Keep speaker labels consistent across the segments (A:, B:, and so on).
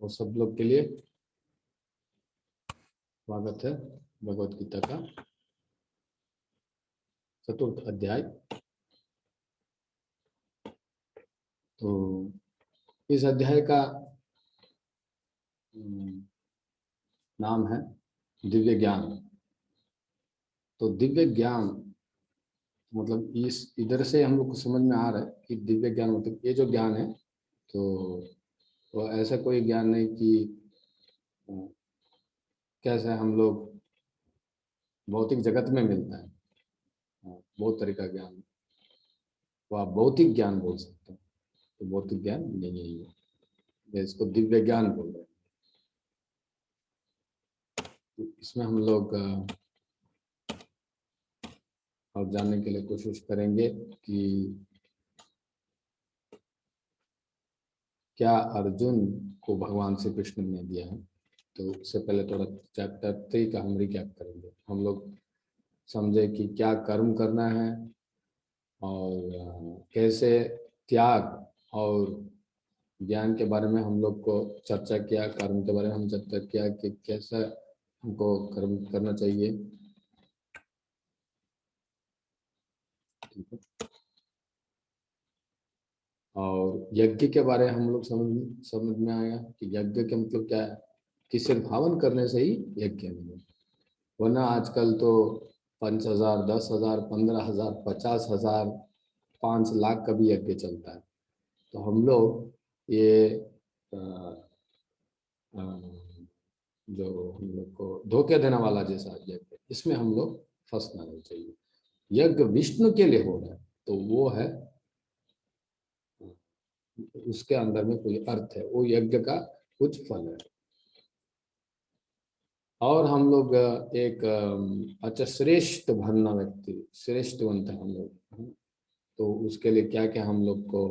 A: और सब लोग के लिए स्वागत है भगवत गीता का चतुर्थ अध्याय। तो इस अध्याय का नाम है दिव्य ज्ञान। तो दिव्य ज्ञान मतलब इस इधर से हम लोग को समझ में आ रहा है कि दिव्य ज्ञान मतलब ये जो ज्ञान है तो ऐसा कोई ज्ञान नहीं कि कैसे हम लोग भौतिक जगत में मिलता है। बहुत तरीका ज्ञान तो आप भौतिक ज्ञान बोल सकते हैं, तो भौतिक ज्ञान नहीं है ये, इसको दिव्य ज्ञान बोल रहे हैं। तो इसमें हम लोग और जानने के लिए कोशिश करेंगे कि क्या अर्जुन को भगवान श्री कृष्ण ने दिया है। तो उससे पहले थोड़ा चैप्टर 3 का हम रिकैप करेंगे। हम लोग समझे कि क्या कर्म करना है और कैसे त्याग और ज्ञान के बारे में हम लोग को चर्चा किया। कर्म के बारे में हम चर्चा किया कि कैसा हमको कर्म करना चाहिए। ठीक है। और यज्ञ के बारे में हम लोग समझ में आया कि यज्ञ के मतलब क्या है कि सिर्फ हवन करने से ही यज्ञ नहीं है, वरना आजकल तो 5,000, 10,000, 15,000, 50,000, 5 लाख का भी यज्ञ चलता है। तो हम लोग ये अ, अ, जो हम लोग को धोखे देने वाला जैसा यज्ञ, इसमें हम लोग फंसना नहीं चाहिए। यज्ञ विष्णु के लिए हो रहा है तो वो है, उसके अंदर में कोई अर्थ है, वो यज्ञ का कुछ फल है। और हम लोग एक अच्छा श्रेष्ठ बनना व्यक्ति श्रेष्ठ बनते हैं हम लोग, तो उसके लिए क्या क्या हम लोग को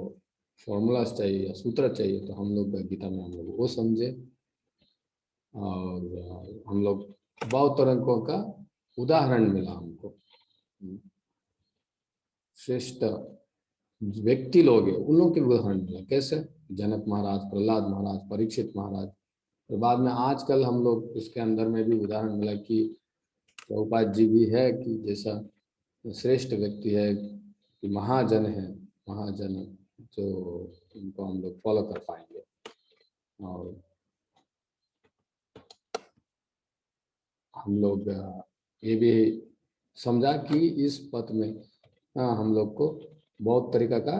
A: फॉर्मूलाज चाहिए या सूत्र चाहिए, तो हम लोग गीता में हम लोग वो समझे। और हम लोग बहुत तरह का उदाहरण मिला हमको। श्रेष्ठ व्यक्ति लोग हैं उन लोगों के उदाहरण मिला, कैसे जनक महाराज, प्रहलाद महाराज, परीक्षित महाराज। तो बाद में आजकल हम लोग इसके अंदर में भी उदाहरण मिला कि प्रभुपाद जी भी है कि जैसा श्रेष्ठ व्यक्ति है कि महाजन है, महाजन जो इनको हम लोग फॉलो कर पाएंगे। और हम लोग ये भी समझा कि इस पथ में हम लोग को बहुत तरीका का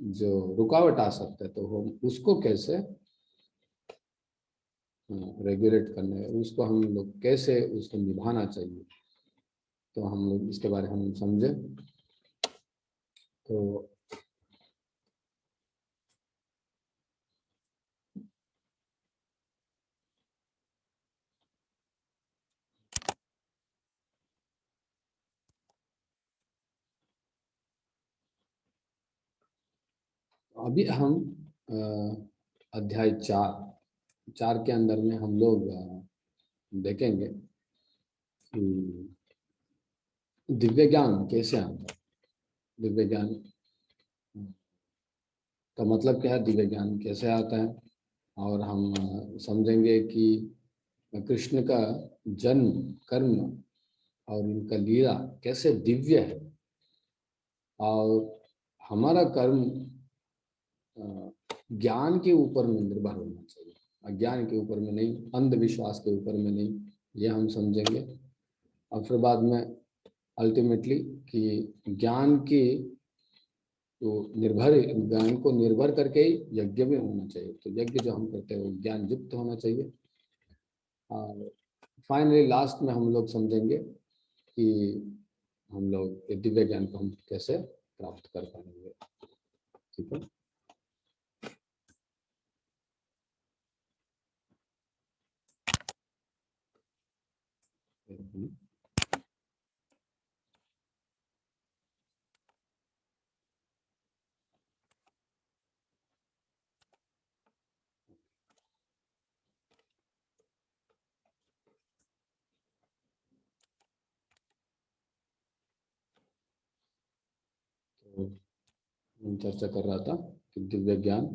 A: जो रुकावट आ सकता है, तो हम उसको कैसे रेगुलेट करना है, उसको हम लोग कैसे उसको निभाना चाहिए, तो हम लोग इसके बारे में हम समझे। तो अभी हम अध्याय 4 के अंदर में हम लोग देखेंगे कि दिव्य ज्ञान कैसे आता है। दिव्य ज्ञान का मतलब क्या है, दिव्य ज्ञान कैसे आता है, और हम समझेंगे कि कृष्ण का जन्म, कर्म और इनका लीला कैसे दिव्य है। और हमारा कर्म ज्ञान के ऊपर में निर्भर होना चाहिए, अज्ञान के ऊपर में नहीं, अंधविश्वास के ऊपर में नहीं, ये हम समझेंगे। और फिर बाद में अल्टीमेटली कि ज्ञान की तो ज्ञान को निर्भर करके ही यज्ञ में होना चाहिए। तो यज्ञ जो हम करते हैं वो ज्ञान युक्त होना चाहिए। और फाइनली लास्ट में हम लोग समझेंगे कि हम लोग दिव्य ज्ञान को हम कैसे प्राप्त कर पाएंगे। ठीक है। तो हम चर्चा कर रहा था कि दिव्य ज्ञान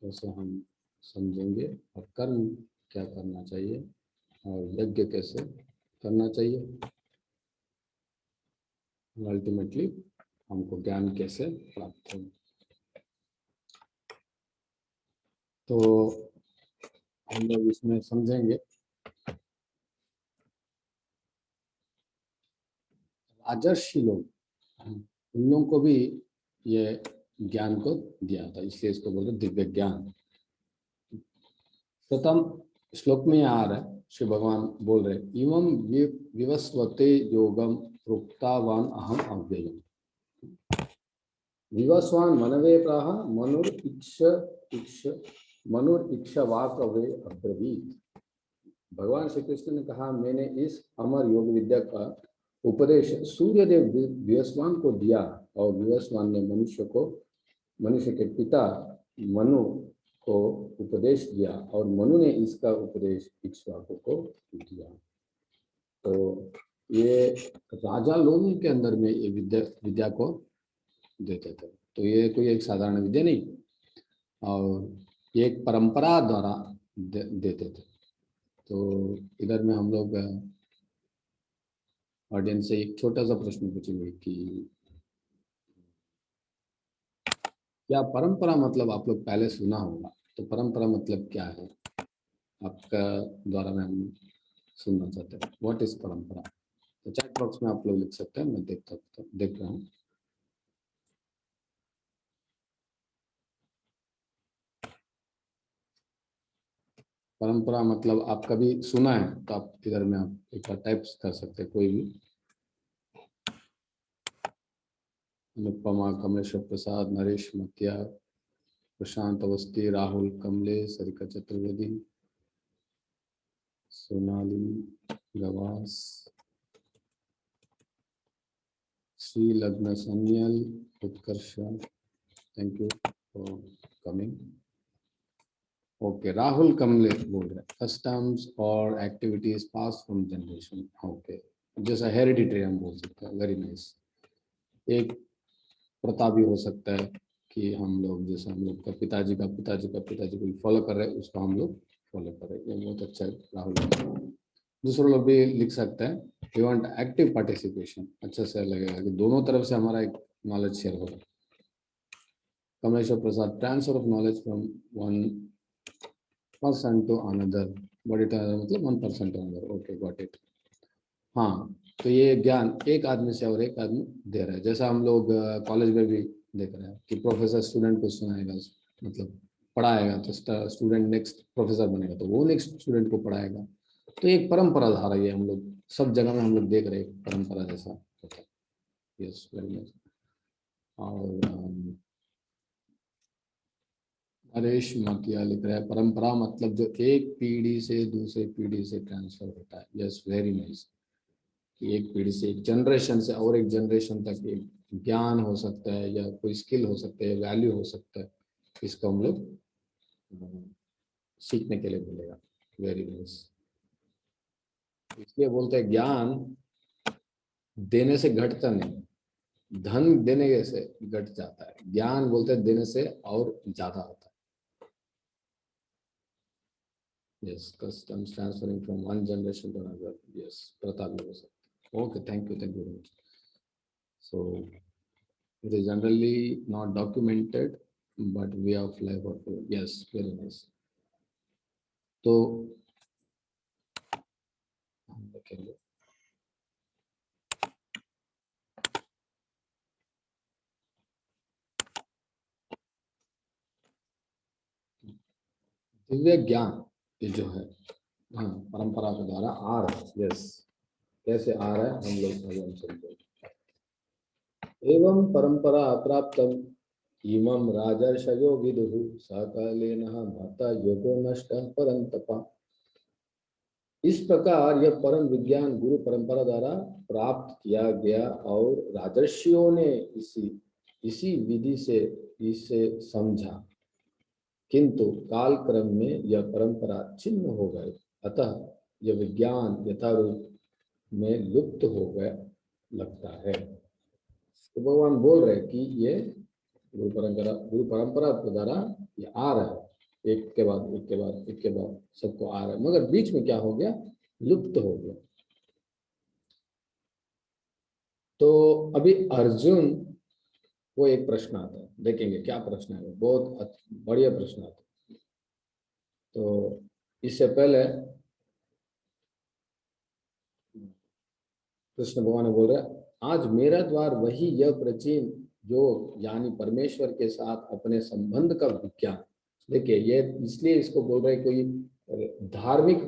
A: कैसे हम समझेंगे और कर्म क्या करना चाहिए और यज्ञ कैसे करना चाहिए, अल्टीमेटली हमको ज्ञान कैसे प्राप्त हो। तो हम लोग इसमें समझेंगे राजर्षि लोग, उन लोगों को भी ये ज्ञान को दिया था, इसलिए इसको बोलते दिव्य ज्ञान। प्रथम श्लोक में आ रहा है, श्री भगवान बोल रहे इमं विवस्वते योगम प्रोक्तावान अहम अव्ययम्। विवस्वान मनवे प्राह मनुर्इक्षवाकवे अब्रवीत। भगवान श्री कृष्ण ने कहा, मैंने इस अमर योग विद्या का उपदेश सूर्यदेव विवस्वान को दिया और विवस्वान ने मनुष्य के पिता मनु को उपदेश दिया और मनु ने इसका उपदेश इक्ष्वाकु को दिया। तो ये राजा लोगों के अंदर में ये विद्या को देते थे। तो ये कोई एक साधारण विद्या नहीं, और ये एक परंपरा द्वारा देते थे। तो इधर में हम लोग ऑडियंस से एक छोटा सा प्रश्न पूछेंगे कि क्या परंपरा मतलब आप लोग पहले सुना होगा, तो परंपरा मतलब क्या है आपका द्वारा में हम सुनना चाहते हैं। व्हाट इज परंपरा? तो चैट बॉक्स में आप लोग लिख सकते हैं, मैं देख रहा हूँ। परंपरा मतलब आप कभी सुना है तो आप इधर में आप एक बार टाइप कर सकते हैं, कोई भी। अनुपमा, कमलेश्वर प्रसाद, नरेश मतिया, प्रशांत अवस्थी, राहुल कमले, Sarika Chaturvedi, Sonali Gavas, Shri Lagna Sanyal, Utkarsh, thank you for coming. Okay, Rahul Kamle बोल रहे कस्टम्स और activities pass from generation. Okay, जैसा हेरिडिटरी हम बोल सकते हैं। Very nice. एक प्रथा भी हो सकता है कि हम लोग जैसे हम लोग का पिताजी को फॉलो कर रहे हैं, उसको हम लोग फॉलो कर रहे हैं। ये बहुत अच्छा है राहुल। दूसरे लोग भी लिख सकते हैं वी वांट एक्टिव पार्टिसिपेशन। अच्छा से लगेगा कि दोनों तरफ से हमारा एक नॉलेज शेयर होगा। Kamleshwar Prasad, transfer of knowledge from 1% to another, but it मतलब 1% to another. Okay, got it. हाँ, तो ये ज्ञान एक आदमी से और एक आदमी दे रहा है। जैसा हम लोग कॉलेज में भी देख रहे हैं कि प्रोफेसर स्टूडेंट को सुनाएगा, मतलब पढ़ाएगा, तो स्टूडेंट नेक्स्ट प्रोफेसर बनेगा तो वो नेक्स्ट स्टूडेंट को पढ़ाएगा। तो एक परंपरा धारा ये हम लोग सब जगह में हम लोग देख रहे हैं, परंपरा जैसा होता है। Yes, very nice. और नरेश मातिया लिख रहा है परंपरा मतलब जो एक पीढ़ी से दूसरे पीढ़ी से ट्रांसफर होता है। Yes, very nice. कि एक पीढ़ी से, एक जनरेशन से और एक जनरेशन तक एक ज्ञान हो सकता है या कोई स्किल हो सकता है, वैल्यू हो सकता है, इसको हम लोग सीखने के लिए मिलेगा। Very nice. इसलिए बोलते हैं ज्ञान देने से घटता नहीं, धन देने से घट जाता है। ज्ञान बोलते हैं देने से और ज्यादा होता है। Yes, customs transferring from one generation to another. Yes, प्रथा भी हो सकता है। Okay, thank you very much. So it is generally not documented, but way of life or food. Yes, very nice. तो हम देखेंगे दिव्य ज्ञान ये जो है, हाँ, परंपरा के द्वारा आ रहा है। यस, कैसे आ रहा है हम लोग भगवान समझे। एवं परंपरा प्राप्तम इमं राजर्षयो विदुः सकालेन महता योगो नष्टः परंतपा। इस प्रकार यह परम विज्ञान गुरु परंपरा द्वारा प्राप्त किया गया और राजर्षियों ने इसी विधि से इसे समझा, किंतु काल क्रम में यह परंपरा छिन्न हो गई, अतः यह विज्ञान यथारूप में लुप्त हो गया लगता है। तो भगवान बोल रहे कि ये गुरु परंपरा के द्वारा ये आ रहा है, एक के बाद एक के बाद एक के बाद सबको आ रहा है, मगर बीच में क्या हो गया, लुप्त हो गया। तो अभी अर्जुन वो एक प्रश्न आता है, देखेंगे क्या प्रश्न है, बहुत बढ़िया प्रश्न आता है। तो इससे पहले कृष्ण भगवान बोल रहे आज मेरा द्वार वही यह प्राचीन योग, यानी परमेश्वर के साथ अपने संबंध का विज्ञान। देखिए ये इसलिए इसको बोल रहे कोई धार्मिक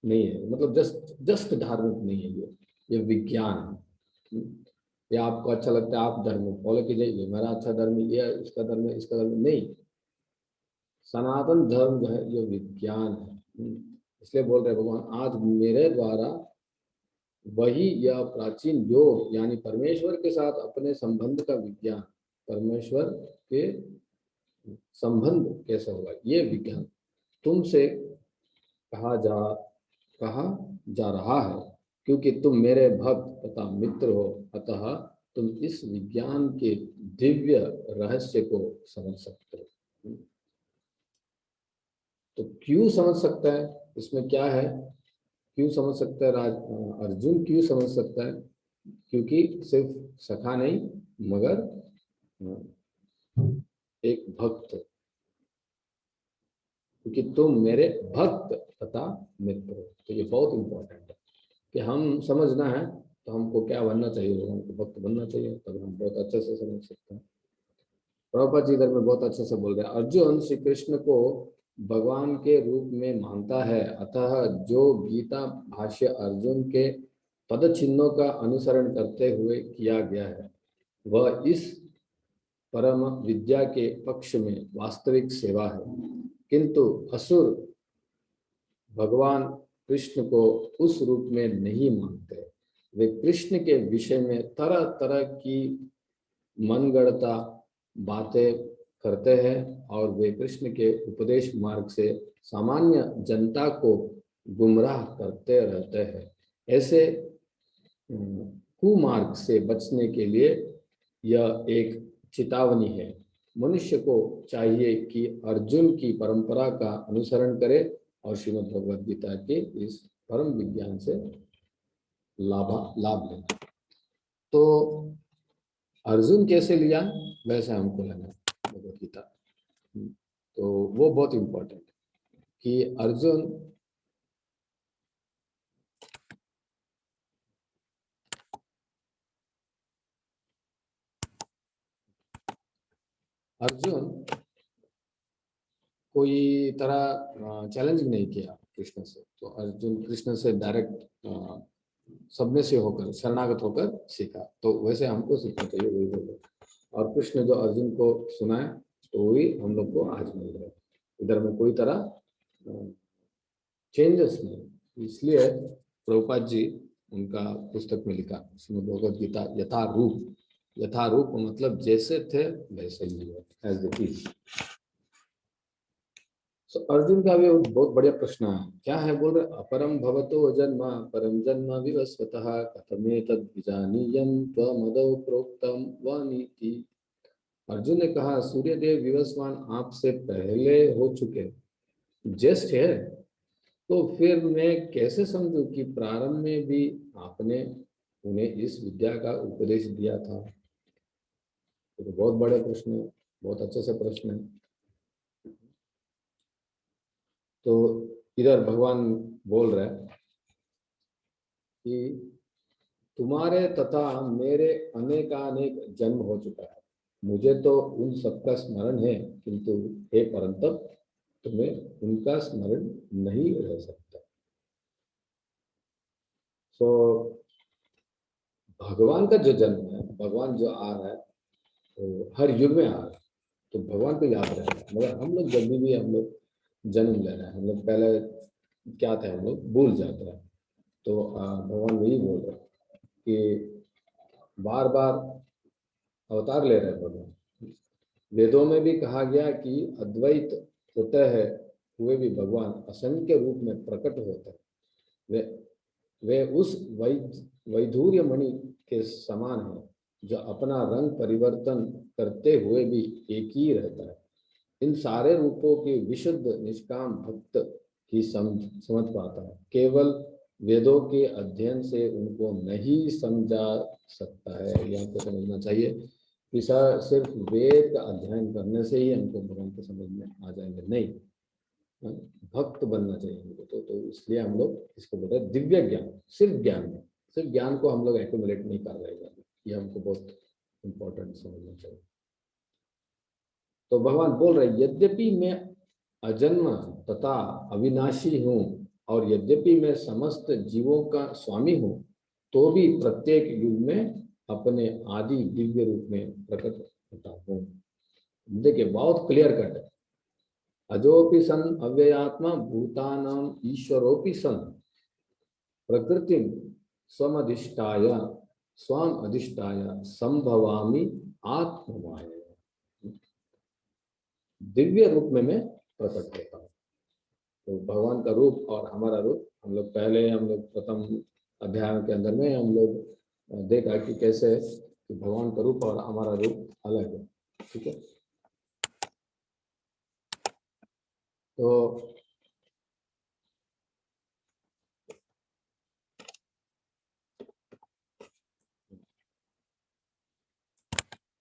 A: नहीं है, मतलब जस्ट जस्ट धार्मिक नहीं है, ये विज्ञान है। ये आपको अच्छा लगता है आप धर्म फॉलो कीजिए, ये मेरा अच्छा धर्म, ये इसका धर्म है, इसका धर्म नहीं। सनातन धर्म जो है ये विज्ञान है। इसलिए बोल रहे भगवान आज मेरे द्वारा वही यह प्राचीन योग, यानी परमेश्वर के साथ अपने संबंध का विज्ञान, परमेश्वर के संबंध कैसा होगा ये विज्ञान तुमसे कहा जा रहा है, क्योंकि तुम मेरे भक्त तथा मित्र हो, अतः तुम इस विज्ञान के दिव्य रहस्य को समझ सकते हो। तो क्यों समझ सकता है, इसमें क्या है, क्यों समझ सकता है अर्जुन क्यों समझ सकता है, क्योंकि सिर्फ सखा नहीं मगर एक भक्त, क्योंकि तुम मेरे भक्त तथा मित्र हो। तो ये बहुत इंपॉर्टेंट है कि हम समझना है तो हमको क्या बनना चाहिए, भगवान को भक्त बनना चाहिए, तब हम बहुत अच्छे से समझ सकते हैं। प्रभुपाद जी इधर में बहुत अच्छे से बोल रहे हैं, अर्जुन श्री कृष्ण को भगवान के रूप में मानता है, अतः जो गीता भाष्य अर्जुन के पद चिन्हों का अनुसरण करते हुए किया गया है वह इस परम विद्या के पक्ष में वास्तविक सेवा है। किंतु असुर भगवान कृष्ण को उस रूप में नहीं मानते, वे कृष्ण के विषय में तरह तरह की मनगढ़ंत बातें करते हैं और वे कृष्ण के उपदेश मार्ग से सामान्य जनता को गुमराह करते रहते हैं। ऐसे कुमार्ग से बचने के लिए यह एक चेतावनी है। मनुष्य को चाहिए कि अर्जुन की परंपरा का अनुसरण करे और श्रीमद् भगवद गीता के इस परम विज्ञान से लाभ लेना। तो अर्जुन कैसे लिया वैसे हमको लेना भगवद गीता। तो वो बहुत इंपॉर्टेंट है कि अर्जुन कोई तरह चैलेंजिंग नहीं किया कृष्ण से, तो अर्जुन कृष्ण से डायरेक्ट सबने से होकर शरणागत होकर सीखा। तो वैसे हमको सीखना चाहिए वही बोलो, और कृष्ण जो अर्जुन को सुनाए तो वही हम लोग को आज मिल रहा है। इधर में कोई तरह चेंजेस नहीं। इसलिए प्रभुपाद जी उनका पुस्तक में लिखा श्रीमद् भगवद गीता यथारूप, यथारूप मतलब जैसे थे वैसे ही है, एज इट इज। तो अर्जुन का भी बहुत बढ़िया प्रश्न है, क्या है बोल रहे, अपरम भवतो जन्म परम जन्म विवस्वतः कथमेतद्विजानीयं त्वमदौ प्रोक्तम वनीति। अर्जुन ने कहा सूर्यदेव विवस्वान आपसे पहले हो चुके, ज्येष्ठ है, तो फिर मैं कैसे समझूं कि प्रारंभ में भी आपने उन्हें इस विद्या का उपदेश दिया था। तो बहुत बड़े प्रश्न है, बहुत अच्छे से प्रश्न है। तो इधर भगवान बोल रहे हैं कि तुम्हारे तथा मेरे अनेकानेक जन्म हो चुका है, मुझे तो उन सबका स्मरण है, किंतु हे परंतप तुम्हें उनका स्मरण नहीं रह सकता। सो भगवान का जो जन्म है, भगवान जो आ रहा है तो हर युग में आ रहा है, तो भगवान को याद रहेगा। मगर हम लोग जब भी हम लोग जन्म ले रहे हैं, हम लोग पहले क्या थे हम लोग भूल जाते हैं। तो भगवान वही बोल रहे हैं कि बार बार अवतार ले रहे हैं भगवान। वेदों में भी कहा गया कि अद्वैत होते हैं हुए भी भगवान असंख्य रूप में प्रकट होते हैं। वे उस वैधूर्य मणि के समान है जो अपना रंग परिवर्तन करते हुए भी एक ही रहता है। इन सारे रूपों की विशुद्ध निष्काम भक्त ही समझ पाता है। केवल वेदों के अध्ययन से उनको नहीं समझा सकता है। यह हमको समझना चाहिए कि सिर्फ वेद का अध्ययन करने से ही हमको भगवान को समझ में आ जाएंगे, नहीं, भक्त बनना चाहिए हमको। तो इसलिए हम लोग इसको बोलते हैं दिव्य ज्ञान। सिर्फ ज्ञान नहीं, सिर्फ ज्ञान को हम लोग एक्यूमुलेट नहीं कर रहे हैं, ये हमको बहुत इंपॉर्टेंट समझना चाहिए। तो भगवान बोल रहे यद्यपि मैं अजन्म तथा अविनाशी हूँ और यद्यपि मैं समस्त जीवों का स्वामी हूँ, तो भी प्रत्येक युग में अपने आदि दिव्य रूप में प्रकट होता हूँ। देखिए बहुत क्लियर कट है। अजोपि सन अव्ययात्मा भूतानाम ईश्वरोपि सन प्रकृति स्वमधिष्ठाय स्वाम अधिष्ठाय संभवामि आत्ममाया। दिव्य रूप में मैं प्रकट होता हूँ। तो भगवान का रूप और हमारा रूप हम लोग प्रथम अध्याय के अंदर में हम लोग देखा कि कैसे कि भगवान का रूप और हमारा रूप अलग है। ठीक है, तो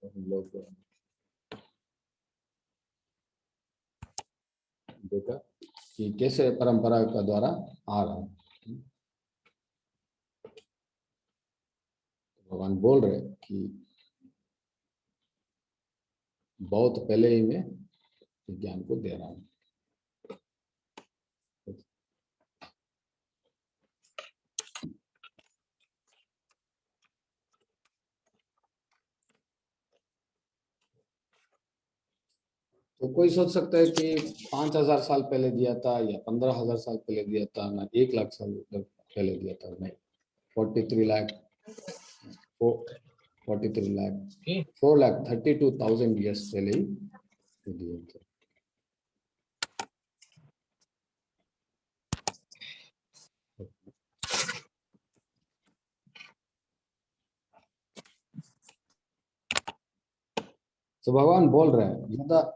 A: हम लोग देखा कि कैसे परंपरा का द्वारा आ रहा है। भगवान बोल रहे कि बहुत पहले ही मैं ज्ञान को दे रहा हूँ। तो कोई सोच सकता है कि 5,000 साल पहले दिया था या 15,000 साल पहले दिया था, ना 1 लाख साल पहले दिया था। नहीं, 43 लाख 43 लाख 4,32,000 ईयर्स पहले ही दिए थे। तो भगवान बोल रहे हैं यदा,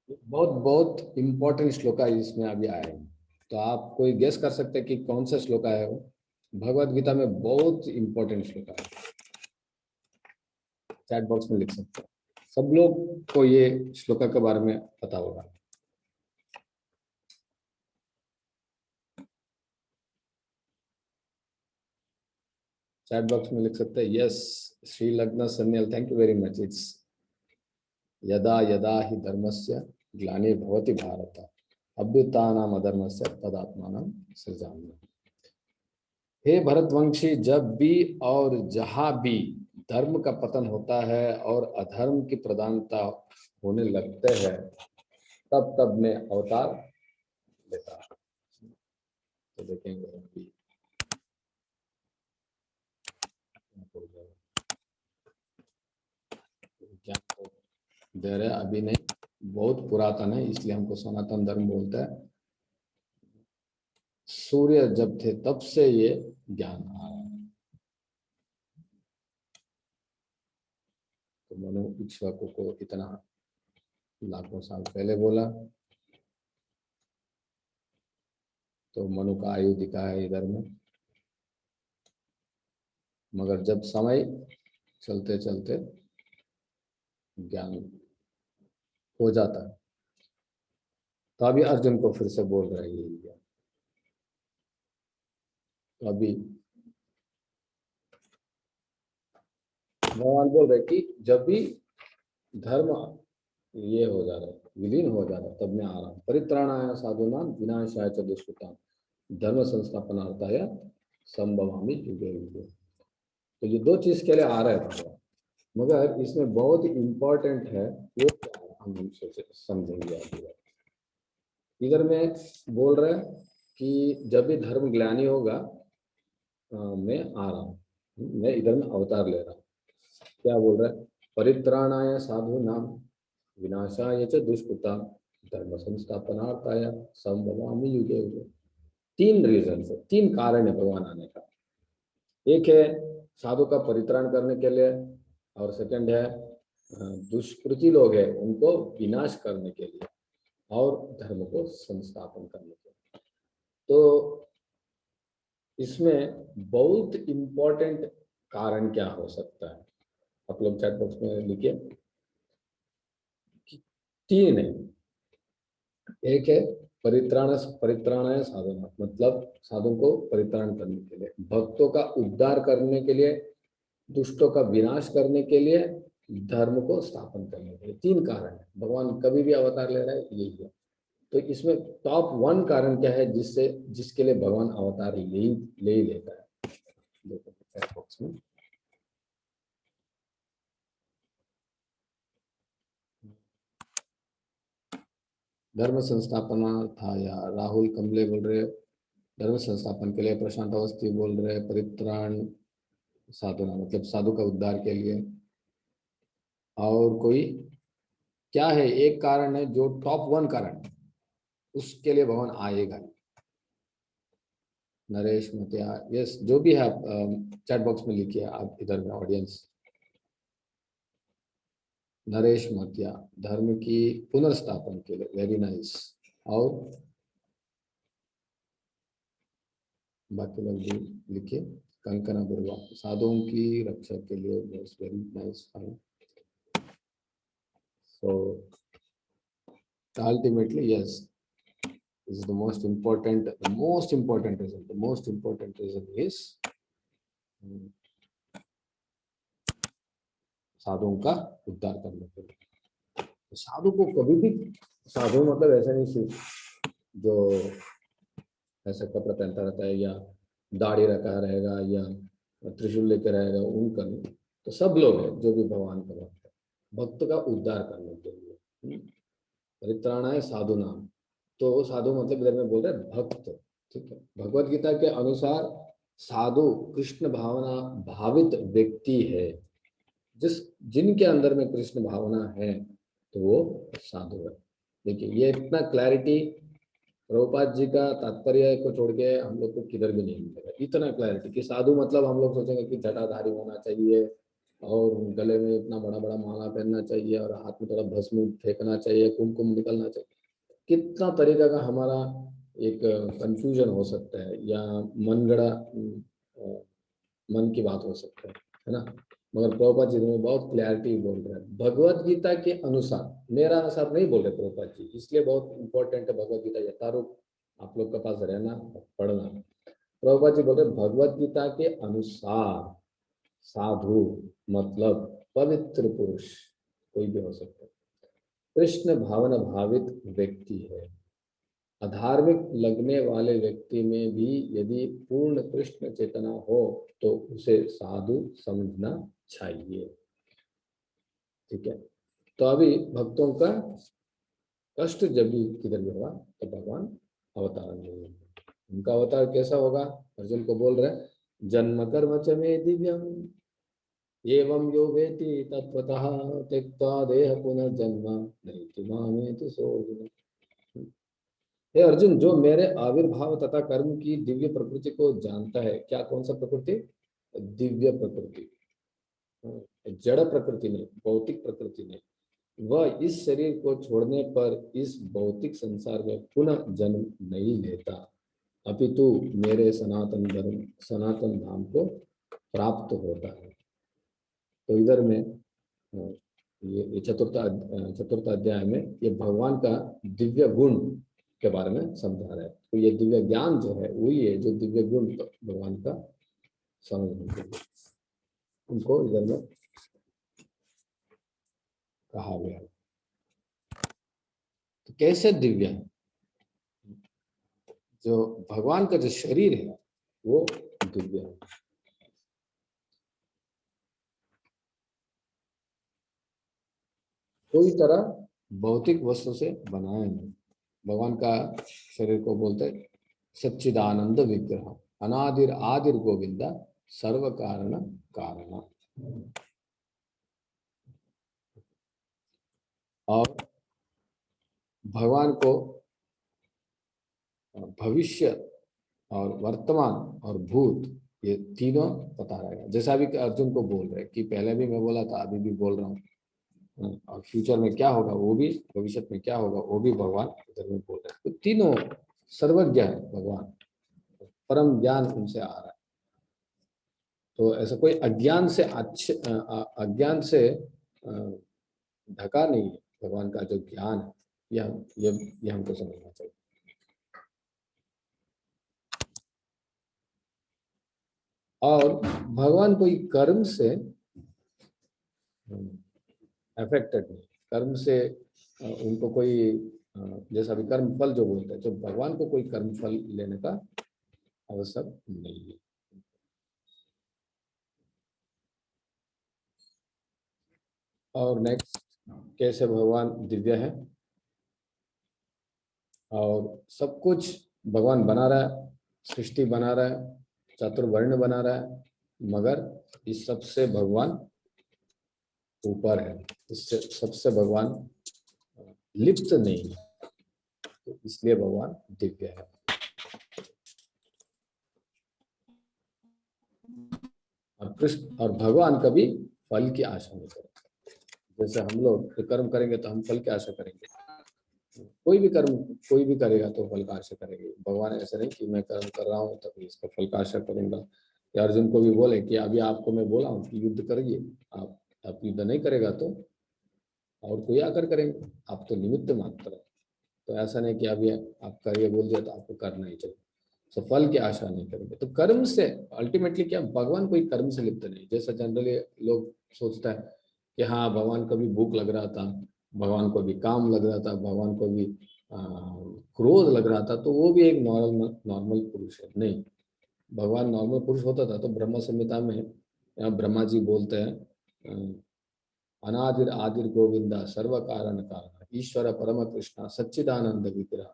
A: बहुत बहुत इंपॉर्टेंट श्लोक है इसमें अभी आए हैं। तो आप कोई गेस कर सकते हैं कि कौन सा श्लोक है वो? भगवत गीता में बहुत इंपॉर्टेंट श्लोक है, चैट बॉक्स में लिख सकते हैं। सब लोग को ये श्लोक के बारे में पता होगा। चैट बॉक्स में लिख सकते हैं। यस, श्री लग्न Sanyal, thank you very much. It's यदा यदा ही धर्मस्य ग्लानिर्भवति भारत अभ्युत्थानम् अधर्मस्य तदात्मानं सृजाम्यहम्। हे भरतवंशी, जब भी और जहां भी धर्म का पतन होता है और अधर्म की प्रधानता होने लगते हैं, तब तब मैं अवतार लेता हूं। तो देखेंगे अभी क्या दे रहे, अभी नहीं, बहुत पुरातन है, इसलिए हमको सनातन धर्म बोलता है। सूर्य जब थे तब से ये ज्ञान आ रहा है। तो मनु इक्ष्वाकु को इतना लाखों साल पहले बोला, तो मनु का आयु दिखा है इधर में। मगर जब समय चलते चलते ज्ञान हो जाता है, तो अभी अर्जुन को फिर से बोल रहे हैं ये। तो अभी भगवान बोल रहे कि जब भी धर्म ये हो जा रहा है, विलीन हो जा रहा है, तब मैं आ रहा हूँ। परित्राणाय साधूनां विनाशाय च दुष्कृतां धर्म संस्थापनार्थाय संभवामि युगे युगे। तो ये दो चीज के लिए आ रहे हैं, मगर इसमें बहुत इम्पोर्टेंट है वो हम समझेंगे अभी। इधर में बोल रहे हैं कि जब भी धर्म ग्लानि होगा, मैं आ रहा हूँ, मैं इधर में अवतार ले रहा हूँ। क्या बोल रहा है? परित्राणाय साधूनां विनाशाय च दुष्कृतां धर्म संस्थापनार्थाय संभवामि युगे युगे। 3 रीजन है, 3 कारण है भगवान आने का। एक है साधु का परित्राण करने के लिए, और सेकंड है दुष्कृति लोग है उनको विनाश करने के लिए, और धर्म को संस्थापन करने के लिए। तो इसमें बहुत इम्पोर्टेंट कारण क्या हो सकता है, आप लोग चैट बॉक्स में लिखिए। तीन है। एक है परित्राणाय साधना, मतलब साधु को परित्राण करने के लिए, भक्तों का उद्धार करने के लिए, दुष्टों का विनाश करने के लिए, धर्म को स्थापन करने के लिए। तीन कारण है, भगवान कभी भी अवतार ले रहा है, यही है। तो इसमें टॉप वन कारण क्या है जिससे जिसके लिए भगवान अवतार ले ही लेता है, देखो चैट बॉक्स में। धर्म संस्थापना था, या राहुल कमले बोल रहे धर्म संस्थापन के लिए, प्रशांत अवस्थी बोल रहे परित्राण साधना मतलब साधु का उद्धार के लिए। और कोई क्या है, एक कारण है जो टॉप वन कारण, उसके लिए भगवान आएगा। नरेश मतिया, यस, जो भी है आप चैट बॉक्स में लिखिए, आप इधर में ऑडियंस। नरेश मतिया, धर्म की पुनर्स्थापन के लिए, वेरी नाइस। और बाकी लोग भी लिखिए। कंकना बुरवा, साधुओं की रक्षा के लिए, very nice, fine. So ultimately, yes, this is the most important reason. The most important reason is साधुओं का उद्धार करने के लिए। तो साधु को कभी भी, साधु मतलब ऐसा नहीं सिर्फ जो ऐसा कपड़ा पहनता रहता है या दाढ़ी रखा रहेगा या त्रिशूल लेकर रहेगा, उनका नहीं। तो सब लोग हैं जो भी भगवान का भक्त है, भक्त का उद्धार करने के लिए। परित्राणाय साधु नाम, तो साधु मतलब इधर में बोल रहे भक्त, ठीक है। भगवत गीता के अनुसार साधु कृष्ण भावना भावित व्यक्ति है। जिनके अंदर में कृष्ण भावना है तो वो साधु है। देखिए ये इतना क्लैरिटी प्रभुपाद जी का तात्पर्य को छोड़ के हम लोग को किधर भी नहीं मिलेगा, इतना क्लैरिटी कि साधु मतलब हम लोग सोचेंगे कि जटाधारी होना चाहिए और गले में इतना बड़ा बड़ा माला पहनना चाहिए और हाथ में थोड़ा भस्म फेंकना चाहिए, कुमकुम निकलना चाहिए। कितना तरीका का हमारा एक कंफ्यूजन हो सकता है, या मनगढ़ा मन की बात हो सकता है ना। मगर प्रभुपाद जी ने बहुत क्लैरिटी बोल रहे हैं, भगवत गीता के अनुसार, मेरा अनुसार नहीं बोल रहे प्रभुपाद जी, इसलिए बहुत इंपॉर्टेंट है भगवत गीता यथारूप आप लोग के पास रहना पढ़ना। प्रभुपाद जी बोल रहे भगवत गीता के अनुसार साधु मतलब पवित्र पुरुष कोई भी हो सकता है, कृष्ण भावना भावित व्यक्ति है। अधार्मिक लगने वाले व्यक्ति में भी यदि पूर्ण कृष्ण चेतना हो तो उसे साधु समझना चाहिए, ठीक है। तो अभी भक्तों का कष्ट जब भी किधर भी होगा तो भगवान अवतार नहीं, उनका अवतार कैसा होगा, अर्जुन को बोल रहे जन्म कर्म च मे दिव्यम एवं यो वेति तत्वतः त्यक्त्वा देह पुनर्जन्म नैति मामेति सोऽर्जुन। हे अर्जुन, जो मेरे आविर्भाव तथा कर्म की दिव्य प्रकृति को जानता है, क्या कौन सा प्रकृति, दिव्य प्रकृति, जड़ प्रकृति नहीं, भौतिक प्रकृति नहीं, वह इस शरीर को छोड़ने पर इस भौतिक संसार में पुनः जन्म नहीं लेता, अपितु मेरे सनातन धाम को प्राप्त होता है। तो इधर में ये चतुर्थ अध्याय में ये भगवान का दिव्य गुण के बारे में समझा रहा है। तो ये दिव्य ज्ञान जो है वही है जो दिव्य गुण भगवान का समझने के लिए उनको इधर में कहा गया। तो कैसे दिव्य है, जो भगवान का जो शरीर है वो दिव्य है। कोई तरह भौतिक वस्तु से बनाया नहीं। भगवान का शरीर को बोलते हैं सच्चिदानंद विग्रह, अनादिर आदिर गोविंदा सर्व कारण कारण। और भगवान को भविष्य और वर्तमान और भूत ये तीनों पता रहेगा। जैसा अभी अर्जुन को बोल रहे कि पहले भी मैं बोला था, अभी भी बोल रहा हूँ, और फ्यूचर में क्या होगा वो भी, भविष्य में क्या होगा वो भी भगवान इधर में बोल रहे हैं। तो तीनों सर्वज्ञ है भगवान, परम ज्ञान उनसे आ रहा है। तो ऐसा कोई अज्ञान से अज्ञान से ढका नहीं है भगवान का जो ज्ञान है। ये हमको समझना चाहिए। और भगवान कोई कर्म से अफेक्टेड नहीं, कर्म से उनको कोई जैसा भी कर्म फल जो बोलते हैं, तो भगवान को कोई कर्म फल लेने का अवसर नहीं है। और नेक्स्ट, कैसे भगवान दिव्य है और सब कुछ भगवान बना रहा है, सृष्टि बना रहा है, चतुर्वर्ण बना रहा है, मगर इस सबसे भगवान ऊपर है, इससे सबसे भगवान लिप्त नहीं है, तो इसलिए भगवान दिव्य है। और कृष्ण और भगवान कभी फल की आशा नहीं करते। जैसे हम लोग कर्म करेंगे तो हम फल की आशा करेंगे, कोई भी कर्म कोई भी करेगा तो फल का आशा करेंगे। भगवान ऐसा नहीं कि मैं कर्म कर रहा हूँ तभी इसका फल का आशा करूंगा। या अर्जुन को भी बोले कि अभी आपको मैं बोला हूँ कि युद्ध करिए, आप युद्ध नहीं करेगा तो और कोई आकर करेंगे, आप तो निमित्त मात्र है। तो ऐसा नहीं कि अभी आप करिए बोल दिया तो आपको करना ही चाहिए। तो फल की आशा नहीं करेंगे। तो कर्म से अल्टीमेटली क्या, भगवान कोई कर्म से लिप्त नहीं। जैसा जनरली लोग सोचता है कि हाँ भगवान को भी भूख लग रहा था, भगवान को भी काम लग रहा था, भगवान को भी क्रोध लग रहा था, तो वो भी एक नॉर्मल नॉर्मल पुरुष है। नहीं, भगवान नॉर्मल पुरुष होता था तो ब्रह्म संहिता में ब्रह्मा जी बोलते हैं अनादिर आदिर गोविंदा सर्व कारण कारण ईश्वर परम कृष्णा सच्चिदानंद विग्रह।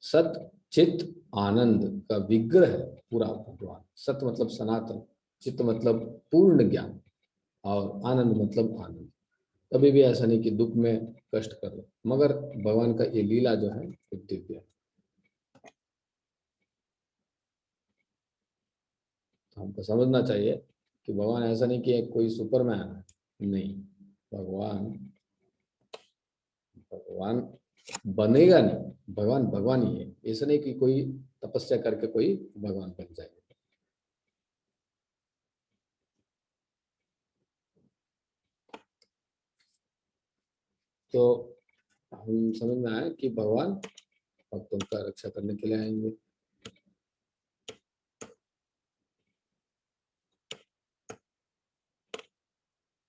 A: सत चित आनंद का विग्रह है पूरा भगवान। सत मतलब सनातन, चित्त मतलब पूर्ण ज्ञान, और आनंद मतलब आनंद। कभी भी ऐसा नहीं कि दुख में कष्ट कर लो, मगर भगवान का ये लीला जो है वो दिव्य है। तो हमको समझना चाहिए कि भगवान ऐसा नहीं कि कोई सुपरमैन है, नहीं। भगवान भगवान बनेगा नहीं, भगवान भगवान ही है। ऐसा नहीं कि कोई तपस्या करके कोई भगवान बन जाएगा। तो हम समझ में आया कि भगवान भक्तों का रक्षा करने के लिए आएंगे।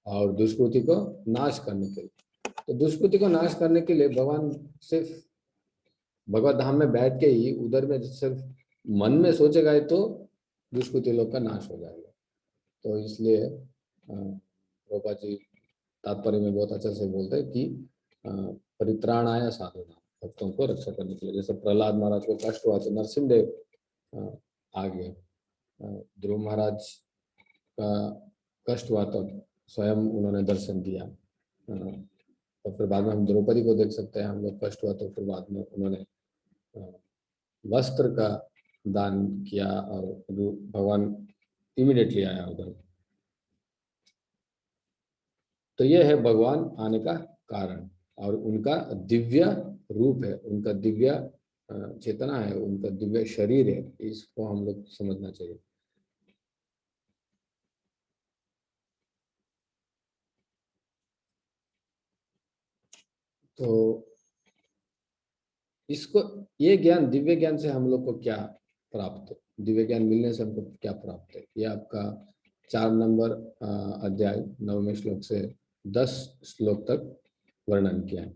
A: और दुष्कृति को नाश करने के लिए, तो दुष्कृति को नाश करने के लिए भगवान सिर्फ भगवत धाम में बैठ के ही उधर में सिर्फ मन में सोचेगा तो दुष्कृति लोग का नाश हो जाएगा। तो इसलिए प्रभुपाद जी तात्पर्य में बहुत अच्छे से बोलते हैं कि परित्राणाय साधुनां, भक्तों को रक्षा करने के लिए। जैसे प्रहलाद महाराज को कष्ट हुआ तो नरसिंहदेव आ गए, ध्रुव महाराज का कष्ट हुआ तो स्वयं उन्होंने दर्शन दिया। और फिर बाद में हम द्रौपदी को देख सकते हैं, हम लोग कष्ट हुआ तो फिर बाद में उन्होंने वस्त्र का दान किया और भगवान इमीडिएटली आया उधर। तो ये है भगवान आने का कारण, और उनका दिव्य रूप है, उनका दिव्य चेतना है, उनका दिव्य शरीर है। इसको हम लोग समझना चाहिए। तो इसको, ये ज्ञान, दिव्य ज्ञान से हम लोग को क्या प्राप्त है, दिव्य ज्ञान मिलने से हमको क्या प्राप्त है, ये आपका 4 नंबर अध्याय 9वें श्लोक से 10 श्लोक तक वर्णन किया है।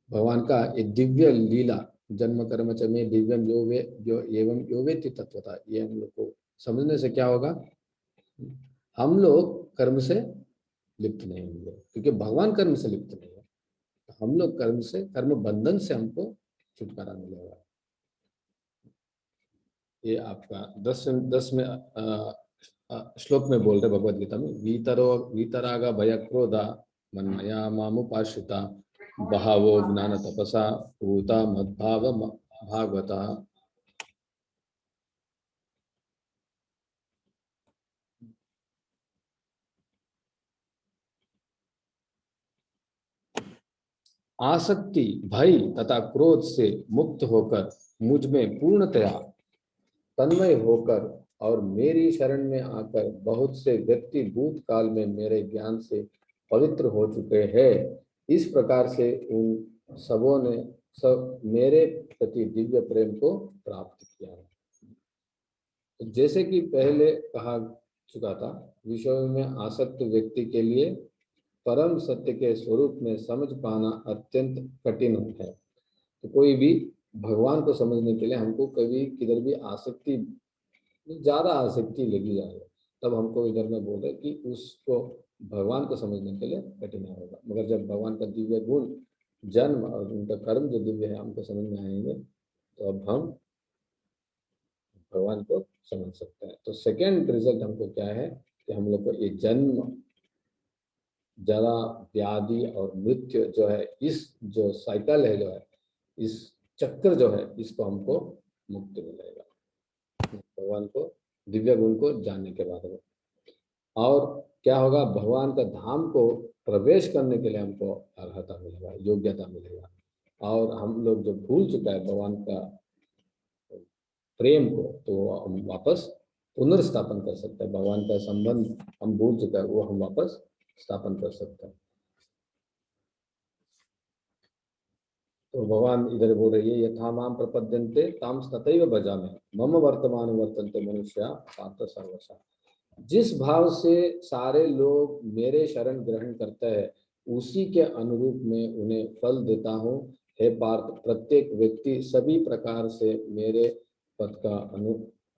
A: भगवान का ये दिव्य लीला, जन्म कर्म च में दिव्यम यो वे जो एवं यो वेति तत्वता, ये हम लोग को समझने से क्या होगा, हम लोग कर्म से लिप्त नहीं होंगे, क्योंकि भगवान कर्म से लिप्त नहीं है। हम लोग कर्म से, कर्म बंधन से हमको छुटकारा मिलेगा। ये आपका 10 में श्लोक में बोल रहे भगवद गीता में, वीतराग भय क्रोधा मन्मया मामुपाश्रिता बहावो ज्ञान तपसा भूता मद्भाव भागवता। आसक्ति, भय तथा क्रोध से मुक्त होकर मुझ में पूर्णतया तन्मय होकर और मेरी शरण में आकर बहुत से व्यक्ति भूतकाल में मेरे ज्ञान से पवित्र हो चुके हैं। इस प्रकार से उन सबों ने सब मेरे प्रति दिव्य प्रेम को प्राप्त किया है। तो जैसे कि पहले कहा चुका था, विषयों में आसक्त व्यक्ति के लिए परम सत्य के स्वरूप में समझ पाना अत्यंत कठिन है। तो कोई भी भगवान को समझने के लिए हमको कभी किधर भी आसक्ति, ज्यादा आसक्ति लगी जाए, तब हमको इधर में बोल रहे कि उसको भगवान को समझने के लिए कठिन होगा। मगर जब भगवान का दिव्य गुण, जन्म और उनका कर्म जो दिव्य है हमको समझ में आएंगे, तो अब हम भगवान को समझ सकते हैं। तो सेकेंड रिजल्ट हमको क्या है कि हम लोग को ये जन्म, जरा, व्याधि और मृत्यु जो है, इस जो साइकिल है, जो है इस चक्र जो है, इसको हमको मुक्ति मिलेगा भगवान को दिव्य गुण को जानने के बाद में। और क्या होगा, भगवान का धाम को प्रवेश करने के लिए हमको अर्हता मिलेगा, योग्यता मिलेगा। और हम लोग जो भूल चुका है भगवान का प्रेम को, तो हम वापस पुनर्स्थापन कर सकते हैं। भगवान का संबंध हम भूल चुका है, वो हम वापस स्थापन कर सकते हैं। तो भगवान इधर बोल रही है, यथा माम प्रपद्यन्ते ताम तथैव भजामि मम वर्तमान वर्तन्ते मनुष्या पार्थ सर्वशः। जिस भाव से सारे लोग मेरे शरण ग्रहण करते हैं, उसी के अनुरूप में उन्हें फल देता हूँ। हे पार्थ, प्रत्येक व्यक्ति सभी प्रकार से मेरे पथ का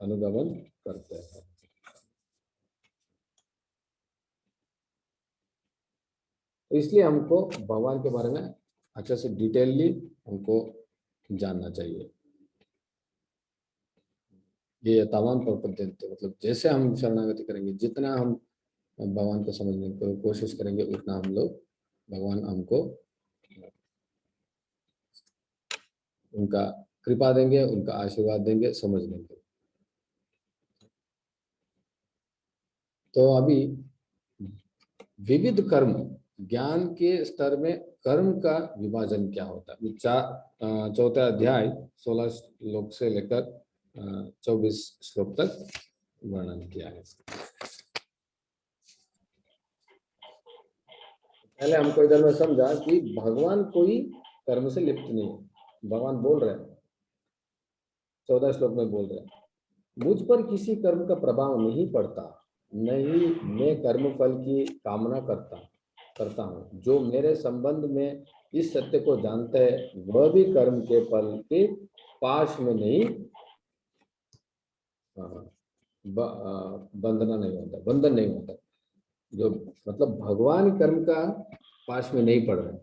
A: अनुगमन करते हैं। इसलिए हमको भगवान के बारे में अच्छे से डिटेलली हमको जानना चाहिए। ये तमाम प्रपद्यन्ते मतलब जैसे हम शरणागति करेंगे, जितना हम भगवान को समझने की कोशिश करेंगे, उतना हम लोग भगवान हमको उनका कृपा देंगे, उनका आशीर्वाद देंगे समझने के। तो अभी विविध कर्म, ज्ञान के स्तर में कर्म का विभाजन क्या होता है, चौथा अध्याय 16 श्लोक से लेकर 24 श्लोक तक वर्णन किया है। पहले हमको इधर में समझा कि भगवान कोई कर्म से लिप्त नहीं है। भगवान बोल रहे हैं, 14 श्लोक में बोल रहे हैं, मुझ पर किसी कर्म का प्रभाव नहीं पड़ता, नहीं मैं कर्म फल की कामना करता हूँ। जो मेरे संबंध में इस सत्य को जानता है, वह भी कर्म के फल के पाश में नहीं बंधन नहीं होता। जो मतलब भगवान कर्म का पाश में नहीं पड़ रहे,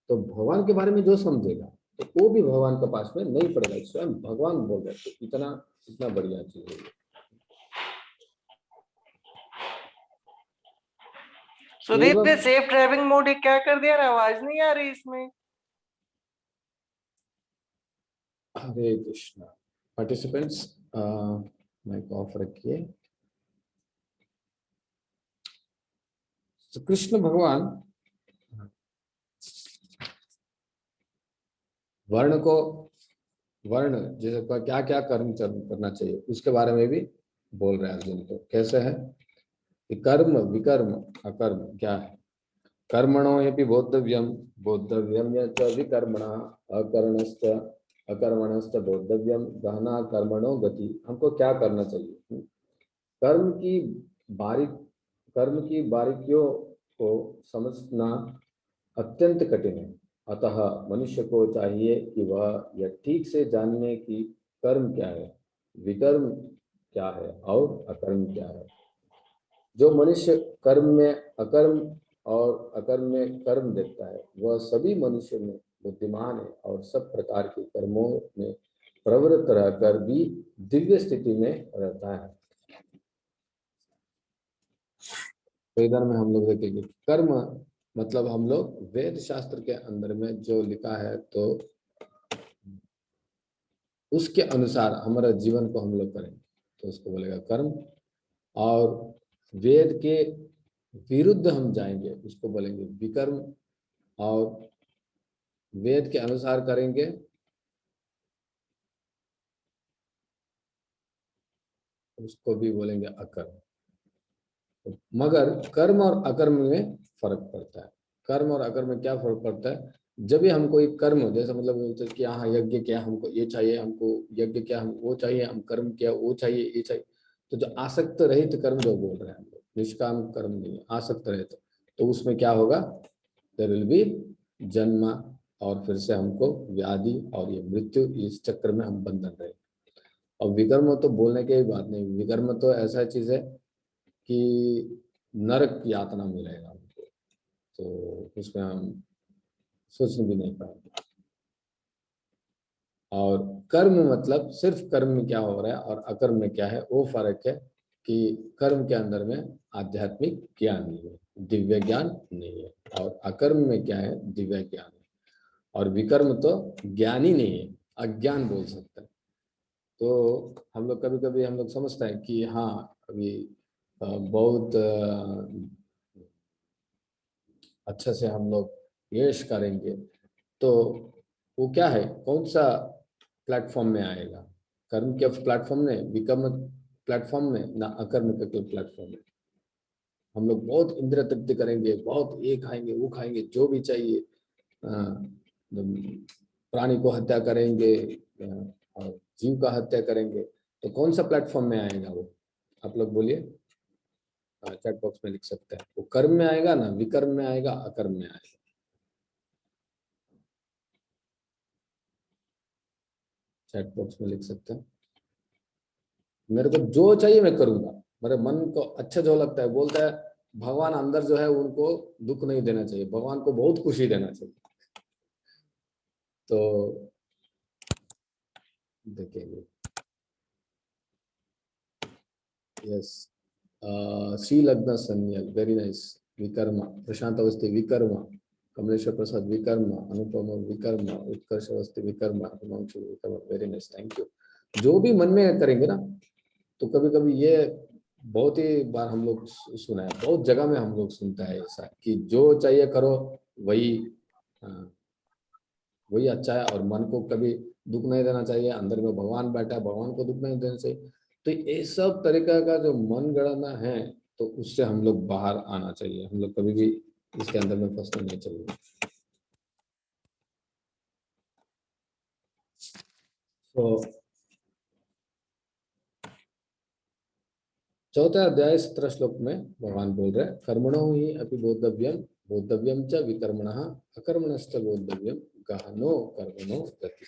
A: तो भगवान के बारे में जो समझेगा तो वो भी भगवान के पास में नहीं पड़ेगा। स्वयं भगवान बोल रहे थे, इतना बढ़िया चीज है।
B: सुदीप ने सेफ ड्राइविंग मोड क्या कर दिया, आवाज नहीं आ रही इसमें।
A: हरे कृष्णा। पार्टिसिपेंट्स माइक ऑफ रखिए। तो कृष्ण भगवान वर्ण जैसे क्या क्या कर्म करना चाहिए उसके बारे में भी बोल रहे हैं अर्जुन को। कैसे है कि कर्म विकर्म अकर्म क्या है। कर्मणो यपि बोद्धव्यम बोद्धव्यम च विकर्मणा अकर्णश्च अकर्मणश्च बोद्धव्यम गहना कर्मणो गति। हमको क्या करना चाहिए। कर्म की बारीकियों को समझना अत्यंत कठिन है। अतः मनुष्य को चाहिए कि वह यह ठीक से जानने की कर्म क्या है, विकर्म क्या है और अकर्म क्या है। जो मनुष्य कर्म में अकर्म और अकर्म में कर्म देखता है, वह सभी मनुष्य में बुद्धिमान है और सब प्रकार के कर्मों में प्रवृत्त रहकर भी दिव्य स्थिति में रहता है। तो इधर में हम लोग देखेंगे कर्म मतलब हम लोग वेद शास्त्र के अंदर में जो लिखा है, तो उसके अनुसार हमारा जीवन को हम लोग करेंगे तो उसको बोलेगा कर्म। और वेद के विरुद्ध हम जाएंगे उसको बोलेंगे विकर्म। और वेद के अनुसार करेंगे उसको भी बोलेंगे अकर्म। मगर कर्म और अकर्म में फर्क पड़ता है। कर्म और अकर्म में क्या फर्क पड़ता है? जब भी हम कोई कर्म, जैसे मतलब कि हाँ यज्ञ क्या हमको ये चाहिए, हमको यज्ञ क्या हम वो चाहिए, हम कर्म क्या वो चाहिए ये चाहिए, तो जो आसक्त रहित कर्म जो बोल रहे हैं हम लोग, निष्काम कर्म नहीं, आसक्त रहित, तो उसमें क्या होगा? देयर विल बी जन्म, और फिर से हमको व्याधि और ये मृत्यु, इस चक्र में हम बंधन रहे। और विकर्म तो बोलने की बात नहीं, विकर्म तो ऐसा चीज है कि नरक यातना मिलेगा हमको, तो उसमें हम सोच भी नहीं पाएंगे। और कर्म मतलब सिर्फ कर्म में क्या हो रहा है और अकर्म में क्या है, वो फर्क है कि कर्म के अंदर में आध्यात्मिक ज्ञान नहीं है, दिव्य ज्ञान नहीं है, और अकर्म में क्या है? दिव्य ज्ञान है। और विकर्म तो ज्ञान ही नहीं है, अज्ञान बोल सकते हैं। तो हम लोग कभी कभी हम लोग समझते हैं कि हाँ अभी बहुत अच्छे से हम लोग यश करेंगे, तो वो क्या है, कौन सा प्लेटफॉर्म में आएगा? कर्म के प्लेटफॉर्म में, विकर्म प्लेटफॉर्म में, ना अकर्म के प्लेटफॉर्म में। हम लोग बहुत इंद्रिय तृप्ति करेंगे, बहुत ये खाएंगे वो खाएंगे जो भी चाहिए, प्राणी को हत्या करेंगे, और जीव का हत्या करेंगे, तो कौन सा प्लेटफॉर्म में आएगा वो? आप लोग बोलिए, चैट बॉक्स में लिख सकते हैं। वो कर्म में आएगा ना विकर्म में आएगा, अकर्म में आएगा? चैट बॉक्स में लिख सकते हैं। मेरे को जो चाहिए मैं करूंगा, मेरे मन को अच्छा जो लगता है, बोलता है भगवान अंदर जो है उनको दुख नहीं देना चाहिए, भगवान को बहुत खुशी देना चाहिए। तो देखेंगे। Yes, Shri Lagna Sangya, very nice. विकर्मा, प्रशांत अवस्थी विकर्मा, कमलेश्वर प्रसाद विकर्मा, अनुपम विकर्मा, उत्कर्ष अवस्थी विकर्मा, हिमांशु विकर्मा, वेरी नाइस, थैंक यू। जो भी मन में करेंगे ना, तो कभी कभी ये बहुत ही बार हम लोग सुना है, बहुत जगह में हम लोग सुनता है ऐसा कि जो चाहिए करो, वही वही अच्छा है, और मन को कभी दुख नहीं देना चाहिए, अंदर में भगवान बैठा है, भगवान को दुख नहीं देना चाहिए। तो ये सब तरीका का जो मन गणना है, तो उससे हम लोग बाहर आना चाहिए, हम लोग कभी भी इसके अंदर में फंसना नहीं चाहिए। तो चौथा अध्याय 17 श्लोक में भगवान बोल रहे हैं, कर्मणो ही अपि बोद्धव्यम, बोद्धव्यम च विकर्मणः, अकर्मणश्च बोद्धव्यम, गहनो कर्मणो गति।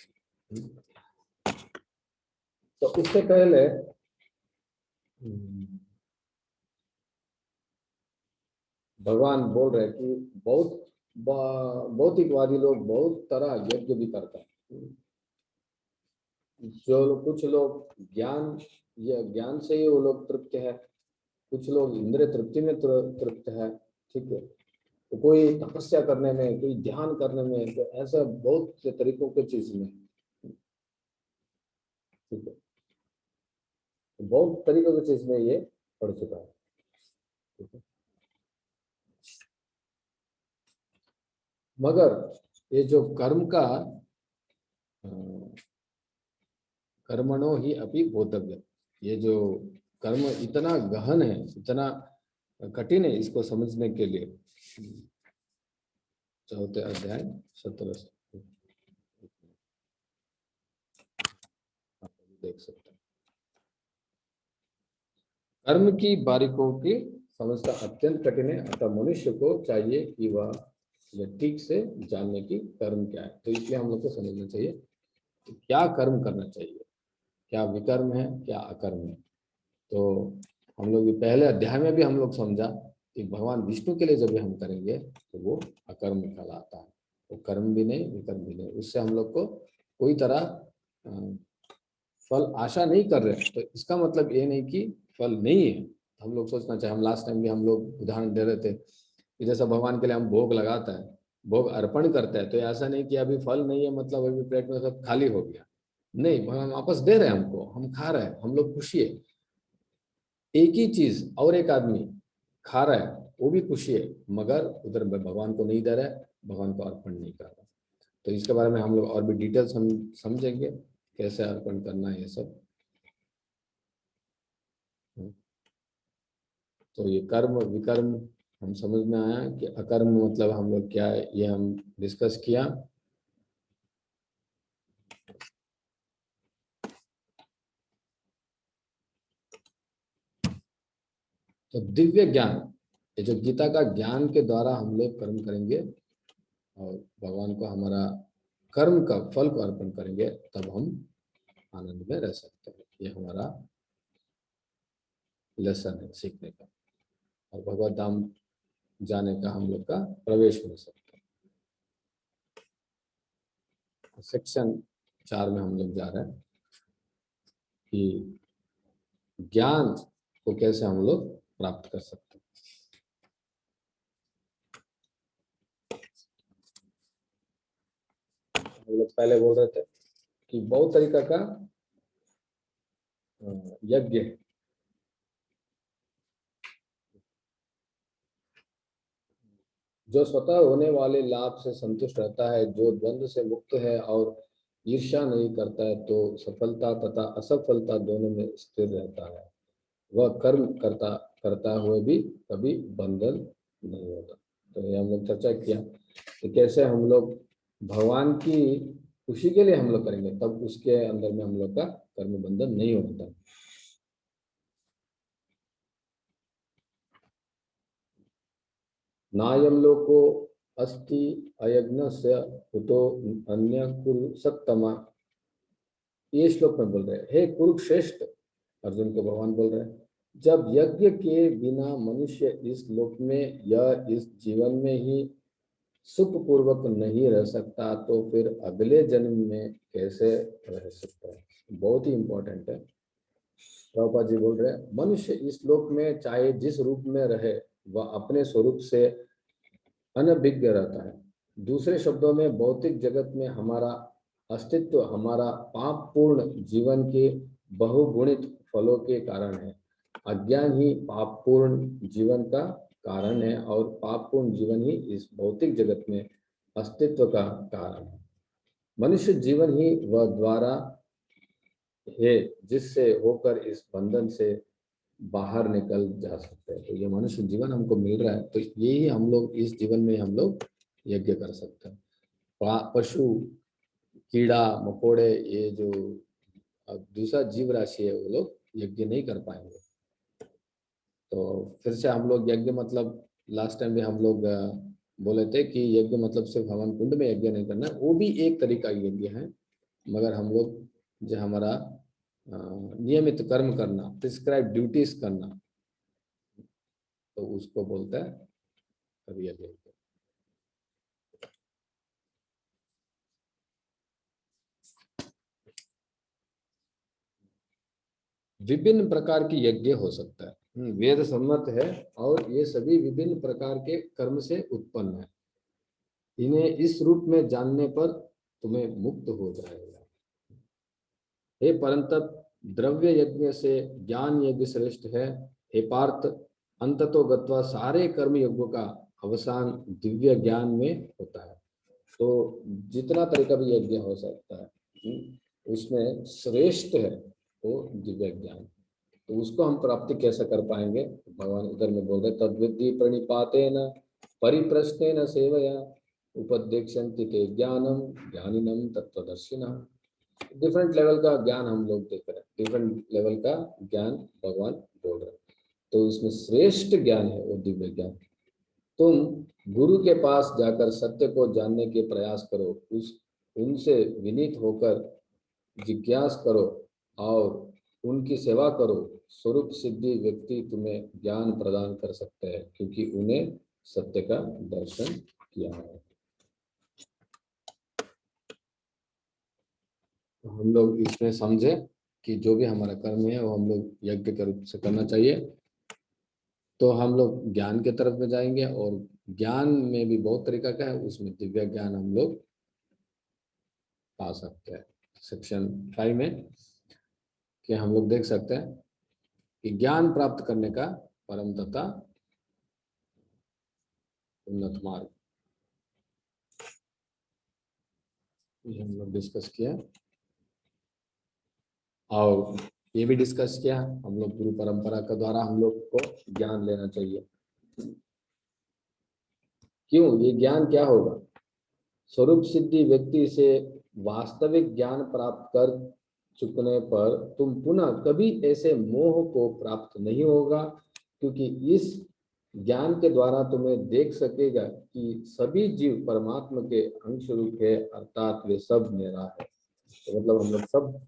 A: तो उससे पहले भगवान बोल रहे हैं कि बहुत भौतिकवादी लोग बहुत तरह यज्ञ भी करते हैं। जो कुछ लोग ज्ञान, या ज्ञान से ही वो लोग तृप्त है, कुछ लोग इंद्रिय तृप्ति में तृप्त है, ठीक है। तो कोई तपस्या करने में, कोई ध्यान करने में, तो ऐसा बहुत से तरीकों के चीज में, ठीक है, तो बहुत तरीकों की चीज में ये पड़ चुका है, ठीक है। मगर ये जो कर्म का कर्मणो ही अपि बोधव्य, ये जो कर्म इतना गहन है, इतना कठिन है इसको समझने के लिए। चौथे अध्याय 17 आप देख सकते हैं। कर्म की बारीकों की समझना अत्यंत कठिन है, अतः मनुष्य को चाहिए कि वह यह ठीक से जानने की कर्म क्या है। तो इसलिए हम लोग को समझना चाहिए कि क्या कर्म करना चाहिए, क्या विकर्म है क्या अकर्म है। तो हम लोग पहले अध्याय में भी हम लोग समझा कि भगवान विष्णु के लिए जब भी हम करेंगे तो वो अकर्म कहलाता है, वो कर्म भी नहीं विकर्म भी नहीं, उससे हम लोग को कोई तरह फल आशा नहीं कर रहे। तो इसका मतलब ये नहीं कि फल नहीं है, हम लोग सोचना चाहिए। हम लास्ट टाइम भी हम लोग उदाहरण दे रहे थे कि जैसा भगवान के लिए हम भोग लगाता है, भोग अर्पण करते हैं, तो ऐसा नहीं कि अभी फल नहीं है मतलब अभी प्लेट में सब खाली हो गया, नहीं, भगवान वापस दे रहे हैं हमको, हम खा रहे हैं, हम लोग खुशी है। एक ही चीज और एक आदमी खा रहा है, वो भी खुशी है, मगर उधर भगवान को नहीं दे रहा है, भगवान को अर्पण नहीं कर रहा। तो इसके बारे में हम लोग और भी डिटेल्स हम समझेंगे कैसे अर्पण करना है ये सब। तो ये कर्म विकर्म हम समझ में आया कि अकर्म मतलब हम लोग क्या है ये हम डिस्कस किया। तो दिव्य ज्ञान, ये जो गीता का ज्ञान के द्वारा हम लोग कर्म करेंगे और भगवान को हमारा कर्म का फल को अर्पण करेंगे, तब हम आनंद में रह सकते हैं। ये हमारा लेसन है सीखने का, और भगवत धाम जाने का हम लोग का प्रवेश हो सकता है। सेक्शन 4 में हम लोग जा रहे हैं कि ज्ञान को कैसे हम लोग प्राप्त कर सकते हैं। हम लोग पहले बोल रहे थे कि बहुत तरीका का यज्ञ है। जो स्वतः होने वाले लाभ से संतुष्ट रहता है, जो द्वंद्व से मुक्त है और ईर्ष्या नहीं करता है, तो सफलता तथा असफलता दोनों में स्थिर रहता है। वह कर्म करता करता हुए भी कभी बंधन नहीं होता। तो ये हम लोग चर्चा किया कि कैसे हम लोग भगवान की खुशी के लिए हम लोग करेंगे, तब उसके अंदर में हम लोग का कर्म बंधन नहीं होता। नायम लोको अस्ति अयज्ञस्य कुतो अन्य कुरु सत्तमा। ये श्लोक में बोल रहे हैं, हे कुरुश्रेष्ठ, अर्जुन को भगवान बोल रहे हैं, जब यज्ञ के बिना मनुष्य इस लोक में या इस जीवन में ही सुख पूर्वक नहीं रह सकता, तो फिर अगले जन्म में कैसे रह सकता है। बहुत ही इंपॉर्टेंट है। प्रभुपाद जी बोल रहे हैं, मनुष्य इस लोक में चाहे जिस रूप में रहे, वह अपने स्वरूप से अनभिज्ञ रहता है। दूसरे शब्दों में भौतिक जगत में हमारा अस्तित्व हमारा पाप पूर्ण जीवन के बहुगुणित फलों के कारण है। अज्ञान ही पाप पूर्ण जीवन का कारण है और पाप पूर्ण जीवन ही इस भौतिक जगत में अस्तित्व का कारण है। मनुष्य जीवन ही वह द्वारा है जिससे होकर इस बंधन से बाहर निकल जा सकते हैं। तो ये मनुष्य जीवन हमको मिल रहा है, तो यही हम लोग इस जीवन में हम लोग यज्ञ कर सकते हैं। पशु कीड़ा मकोड़े ये जो दूसरा जीव राशि है, वो लोग यज्ञ नहीं कर पाएंगे। तो फिर से हम लोग यज्ञ मतलब लास्ट टाइम भी हम लोग बोले थे कि यज्ञ मतलब सिर्फ हवन कुंड में यज्ञ नहीं करना, वो भी एक तरीका यज्ञ है। मगर हम लोग जो हमारा नियमित कर्म करना, प्रिस्क्राइब ड्यूटीज करना, तो उसको बोलते हैं यज्ञ। विभिन्न प्रकार की यज्ञ हो सकता है, वेद सम्मत है, और ये सभी विभिन्न प्रकार के कर्म से उत्पन्न है। इन्हें इस रूप में जानने पर तुम्हें मुक्त हो जाएगा। हे परंतप, द्रव्य यज्ञ से ज्ञान यज्ञ श्रेष्ठ है। हे पार्थ, अंततो गत्वा सारे कर्म यज्ञों का अवसान दिव्य ज्ञान में होता है। तो जितना तरीका भी यज्ञ हो सकता है, उसमें श्रेष्ठ है वो दिव्य ज्ञान। तो उसको हम प्राप्ति कैसे कर पाएंगे? भगवान इधर में बोल रहे, तद्विद्धि प्रणिपातेन परिप्रश्नेन सेवया उपदेक्षन्ति ते ज्ञानम ज्ञानिनम तत्वदर्शिनः। डिफरेंट लेवल का ज्ञान हम लोग देख रहे हैं, डिफरेंट लेवल का ज्ञान भगवान बोल रहे हैं। तो इसमें श्रेष्ठ ज्ञान है वो दिव्य ज्ञान। तुम गुरु के पास जाकर सत्य को जानने के प्रयास करो, उनसे विनीत होकर जिज्ञास करो और उनकी सेवा करो। स्वरूप सिद्धि व्यक्ति तुम्हें ज्ञान प्रदान कर सकते हैं, क्योंकि उन्हें सत्य का दर्शन किया है। तो हम लोग इसमें समझे कि जो भी हमारा कर्म है वो हम लोग यज्ञ के रूप से करना चाहिए। तो हम लोग ज्ञान के तरफ में जाएंगे, और ज्ञान में भी बहुत तरीका का है, उसमें दिव्य ज्ञान हम लोग पा सकते हैं। सेक्शन 5 में कि हम लोग देख सकते हैं कि ज्ञान प्राप्त करने का परम तथा उन्नत मार्ग। ये हम लोग डिस्कस किया और ये भी डिस्कस किया हम लोग गुरु परंपरा के द्वारा हम लोग को ज्ञान लेना चाहिए। क्यों? ये ज्ञान क्या होगा? स्वरूप सिद्धि व्यक्ति से वास्तविक ज्ञान प्राप्त कर चुकने पर तुम पुनः कभी ऐसे मोह को प्राप्त नहीं होगा, क्योंकि इस ज्ञान के द्वारा तुम्हें देख सकेगा कि सभी जीव परमात्मा के अंश रूप है, अर्थात वे सब मेरा है। तो मतलब हम लोग सब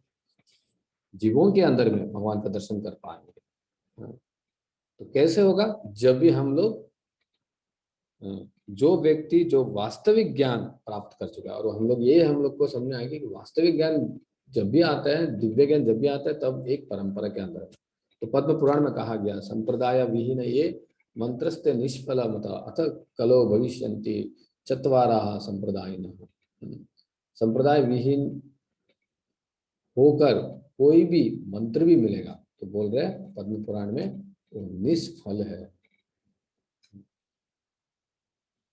A: जीवों के अंदर में भगवान का दर्शन कर पाएंगे। तो कैसे होगा? जब भी हम लोग जो व्यक्ति जो वास्तविक ज्ञान प्राप्त कर चुका है, और हम लोग ये हम लोग को समझ में आएगी कि वास्तविक ज्ञान जब भी आता है, दिव्य ज्ञान जब भी आता है, तब एक परंपरा के अंदर। तो पद्म पुराण में कहा गया संप्रदाय विहीन ये मंत्रस्ते निष्फल मत अथ कलो भविष्यन्ति चत्वारः संप्रदायिनः। संप्रदाय विहीन होकर कोई भी मंत्र भी मिलेगा तो बोल रहे हैं पद्म पुराण में वो निष्फल है।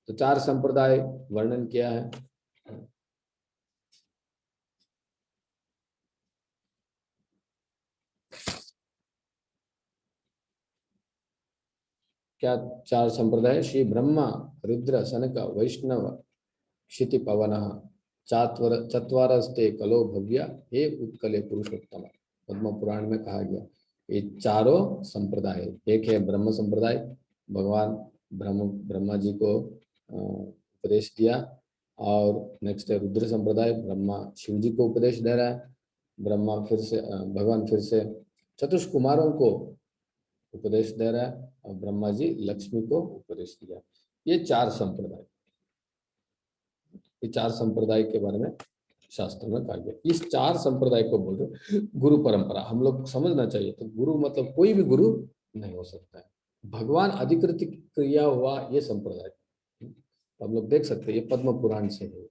A: तो 4 संप्रदाय वर्णन किया है। क्या 4 संप्रदाय? श्री ब्रह्मा रुद्र सनक वैष्णव क्षिति पवन चत्वारस्ते कलो भव्या हे उत्कले पुरुषोत्तम। पद्म पुराण में कहा गया ये चारों संप्रदाय। एक है ब्रह्म संप्रदाय, भगवान ब्रह्मा जी को उपदेश दिया, और नेक्स्ट है रुद्र संप्रदाय, ब्रह्मा शिव जी को उपदेश दे रहा है, ब्रह्मा फिर से भगवान फिर से चतुष कुमारों को उपदेश दे रहा है, और ब्रह्मा जी लक्ष्मी को उपदेश दिया। ये 4 संप्रदाय, ये 4 संप्रदाय के बारे में शास्त्र में कहा गया। इस 4 संप्रदाय को बोल रहे गुरु परंपरा। हम लोग समझना चाहिए, तो गुरु मतलब कोई भी गुरु नहीं हो सकता है, भगवान अधिकृत क्रिया हुआ ये संप्रदाय। तो हम लोग देख सकते हैं ये पद्म पुराण से है।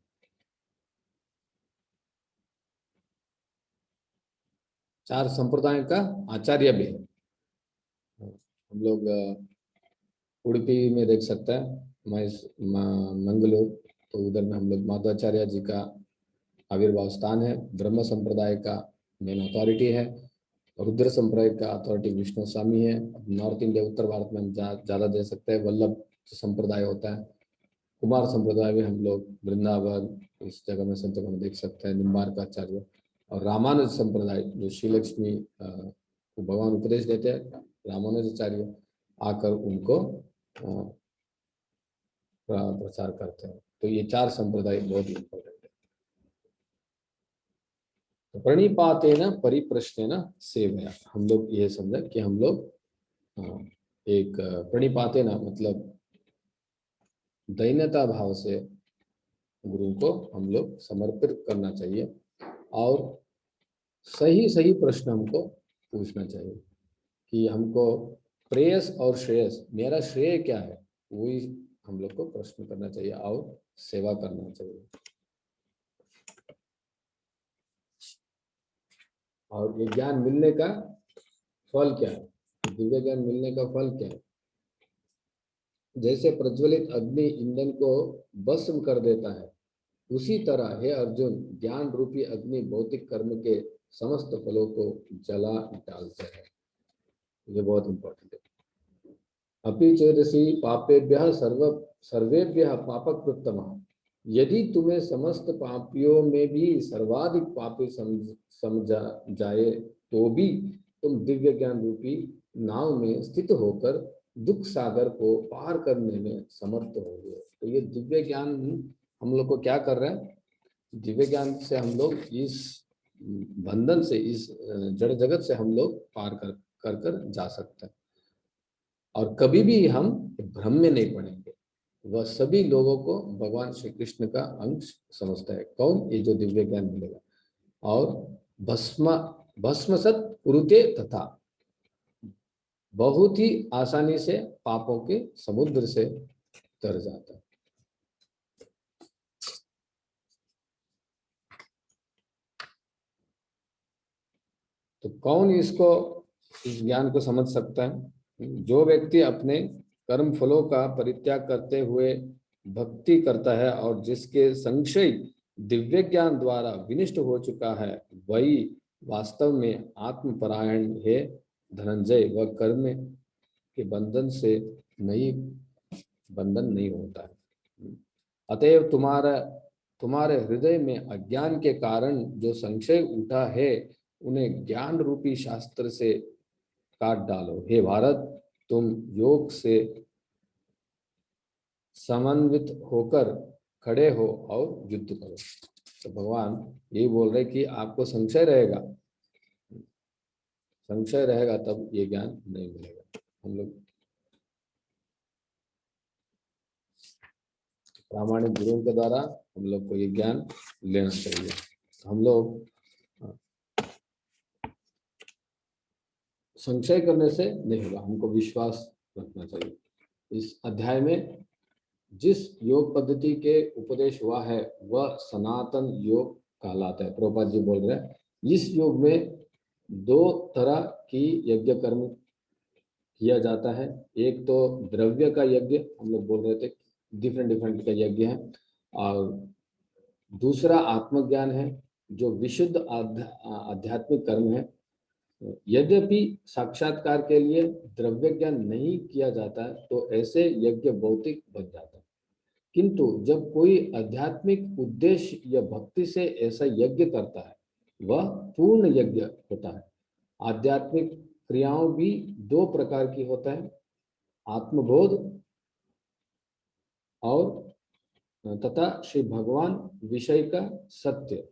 A: चार संप्रदाय का आचार्य भी है। हम लोग उड़पी में देख सकते हैं मंगलोर, तो उधर में हम लोग माधवाचार्य जी का आविर्भाव स्थान है। ब्रह्म संप्रदाय का मेन अथॉरिटी है, रुद्र संप्रदाय का अथॉरिटी विष्णु स्वामी है। नॉर्थ इंडिया उत्तर भारत में हम ज़्यादा दे सकते हैं, वल्लभ संप्रदाय होता है। कुमार संप्रदाय में हम लोग वृंदावन इस जगह में संतों में देख सकते हैं, निम्बार्क आचार्य। और रामानुज संप्रदाय जो श्री लक्ष्मी को भगवान उपदेश देते हैं, रामानुजाचार्य आकर उनको प्रचार करते हैं। तो ये 4 संप्रदाय बहुत इंपॉर्टेंट है। तो प्रणिपातेन परिप्रश्नेन सेवया, हम लोग ये समझा कि हम लोग एक प्रणिपातेन मतलब दैन्यता भाव से गुरु को हम लोग समर्पित करना चाहिए, और सही सही प्रश्न हमको पूछना चाहिए कि हमको प्रेयस और श्रेयस, मेरा श्रेय क्या है, वही हम लोग को प्रश्न करना चाहिए और सेवा करना चाहिए। और ये ज्ञान मिलने का फल क्या है? दिव्य ज्ञान मिलने का फल क्या है? जैसे प्रज्वलित अग्नि ईंधन को भस्म कर देता है, उसी तरह हे अर्जुन ज्ञान रूपी अग्नि भौतिक कर्म के समस्त फलों को जला डालते हैं। ये बहुत इंपॉर्टेंट है। अपि चेदसि पापेभ्यः सर्वेभ्यः पापकृत्तमः, यदि तुम्हें समस्त पापियों में भी सर्वाधिक पापी समझा जाए तो भी तुम दिव्य ज्ञान रूपी नाव में स्थित होकर दुख सागर को पार करने में समर्थ होंगे। तो ये दिव्य ज्ञान हम लोग को क्या कर रहे हैं? दिव्य ज्ञान से हम लोग इस बंधन से, इस जड़ जगत से हम लोग पार कर जा सकते हैं, और कभी भी हम भ्रम में नहीं पड़ेंगे। वह सभी लोगों को भगवान श्री कृष्ण का अंश समझता है। कौन? ये जो दिव्य ज्ञान मिलेगा। और भस्मसत कुरुते तथा, बहुत ही आसानी से पापों के समुद्र से तर जाता है। तो कौन इसको, इस ज्ञान को समझ सकता है? जो व्यक्ति अपने कर्म फलों का परित्याग करते हुए भक्ति करता है और जिसके संशय दिव्य ज्ञान द्वारा विनिष्ट हो चुका है वही वास्तव में आत्मपरायण है धनंजय। वह कर्म के बंधन नहीं होता है। अतएव तुम्हारे हृदय में अज्ञान के कारण जो संशय उठा है उन्हें ज्ञान रूपी शास्त्र से काट डालो। हे भारत, तुम योग से समन्वित होकर खड़े हो और युद्ध करो। तो भगवान यही बोल रहे कि आपको संशय रहेगा तब ये ज्ञान नहीं मिलेगा। हम लोग प्रामाणिक गुरुओं के द्वारा हम लोग को ये ज्ञान लेना चाहिए। हम लोग संशय करने से नहीं होगा, हमको विश्वास रखना चाहिए। इस अध्याय में जिस योग पद्धति के उपदेश हुआ है वह सनातन योग कहलाता है। प्रभुपाद जी बोल रहे हैं इस योग में 2 तरह की यज्ञ कर्म किया जाता है। एक तो द्रव्य का यज्ञ, हम लोग बोल रहे थे डिफरेंट का यज्ञ है, और दूसरा आत्मज्ञान है जो विशुद्ध आध्यात्मिक कर्म है। यद्यपि साक्षात्कार के लिए द्रव्य ज्ञान नहीं किया जाता है तो ऐसे यज्ञ भौतिक बन जाता है, किंतु जब कोई आध्यात्मिक उद्देश्य या भक्ति से ऐसा यज्ञ करता है वह पूर्ण यज्ञ होता है। आध्यात्मिक क्रियाओं भी 2 प्रकार की होता है, आत्मबोध और तथा श्री भगवान विषय का सत्य।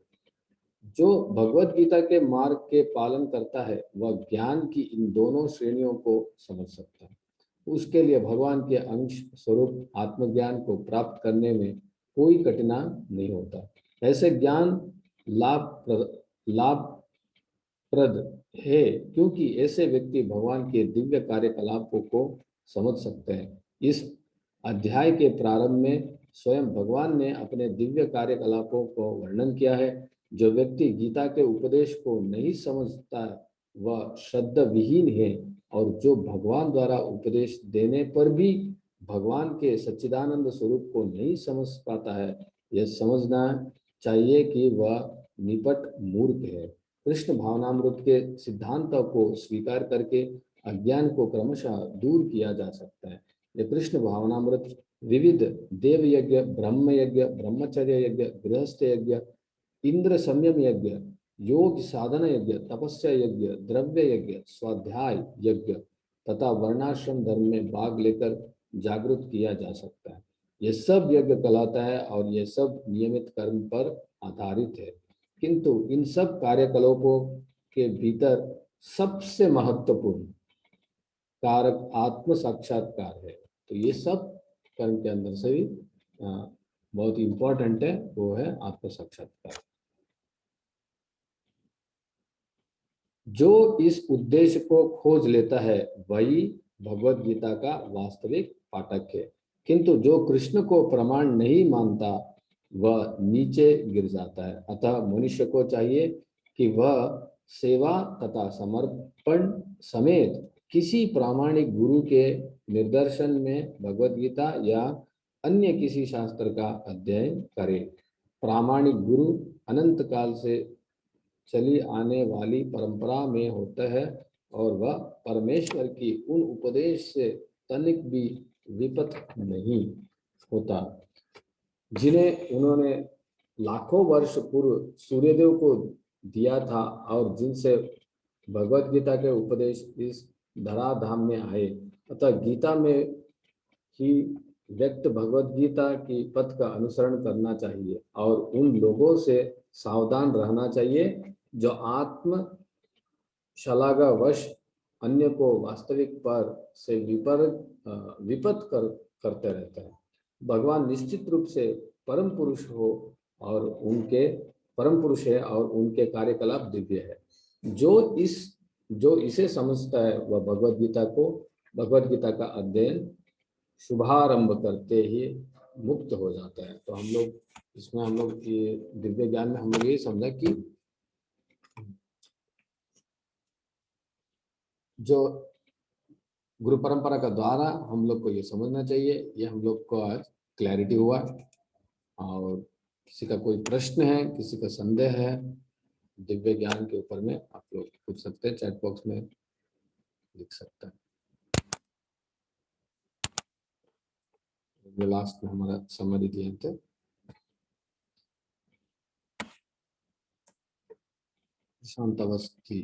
A: जो भगवत गीता के मार्ग के पालन करता है वह ज्ञान की इन दोनों श्रेणियों को समझ सकता है। उसके लिए भगवान के अंश स्वरूप आत्मज्ञान को प्राप्त करने में कोई कठिनाई नहीं होता। ऐसे ज्ञान लाभप्रद है क्योंकि ऐसे व्यक्ति भगवान के दिव्य कार्यकलापों को समझ सकते हैं। इस अध्याय के प्रारंभ में स्वयं भगवान ने अपने दिव्य कार्यकलापों को वर्णन किया है। जो व्यक्ति गीता के उपदेश को नहीं समझता वह श्रद्धा विहीन है, और जो भगवान द्वारा उपदेश देने पर भी भगवान के सच्चिदानंद स्वरूप को नहीं समझ पाता है, यह समझना चाहिए कि वह निपट मूर्ख है। कृष्ण भावनामृत के सिद्धांतों को स्वीकार करके अज्ञान को क्रमशः दूर किया जा सकता है। यह कृष्ण भावनामृत विविध देव यज्ञ, ब्रह्म यज्ञ, ब्रह्मचर्य यज्ञ, गृहस्थ यज्ञ, इंद्र संयम यज्ञ, योग साधना यज्ञ, तपस्या यज्ञ, द्रव्य यज्ञ, स्वाध्याय यज्ञ तथा वर्णाश्रम धर्म में भाग लेकर जागृत किया जा सकता है। ये सब यज्ञ कहलाता है और ये सब नियमित कर्म पर आधारित है, किंतु इन सब कार्यकलापों के भीतर सबसे महत्वपूर्ण कारक आत्म साक्षात्कार है। तो ये सब कर्म के अंदर से भी बहुत इंपॉर्टेंट है, वो है आत्म साक्षात्कार। जो इस उद्देश्य को खोज लेता है वही भगवत गीता का वास्तविक पाठक है, किंतु जो कृष्ण को प्रमाण नहीं मानता वह नीचे गिर जाता है। अतः मनुष्य को चाहिए कि वह सेवा तथा समर्पण समेत किसी प्रामाणिक गुरु के निर्देशन में भगवत गीता या अन्य किसी शास्त्र का अध्ययन करे। प्रामाणिक गुरु अनंत काल से चली आने वाली परंपरा में होता है और वह परमेश्वर की उन उपदेश से तनिक भी विपत नहीं होता जिन्हें उन्होंने लाखों वर्ष पूर्व सूर्यदेव को दिया था और जिनसे भगवत गीता के उपदेश इस धराधाम में आए। अतः गीता में ही व्यक्त भगवत गीता की पथ का अनुसरण करना चाहिए और उन लोगों से सावधान रहना चाहिए जो आत्म शलाघावश अन्य को वास्तविक पर से विपत करते रहते हैं। भगवान निश्चित रूप से परम पुरुष है और उनके कार्यकलाप दिव्य है। जो इसे समझता है वह भगवत गीता का अध्ययन शुभारंभ करते ही मुक्त हो जाता है। तो हम लोग ये दिव्य ज्ञान में हम लोग ये समझा कि जो गुरु परंपरा का द्वारा हम लोग को ये समझना चाहिए, ये हम लोग को आज क्लैरिटी हुआ। और किसी का कोई प्रश्न है, किसी का संदेह है दिव्य ज्ञान के ऊपर में, आप लोग पूछ सकते हैं, चैट बॉक्स में लिख सकते हैं। जो लास्ट में हमारा समरी दिए थे, शांत अवस्थी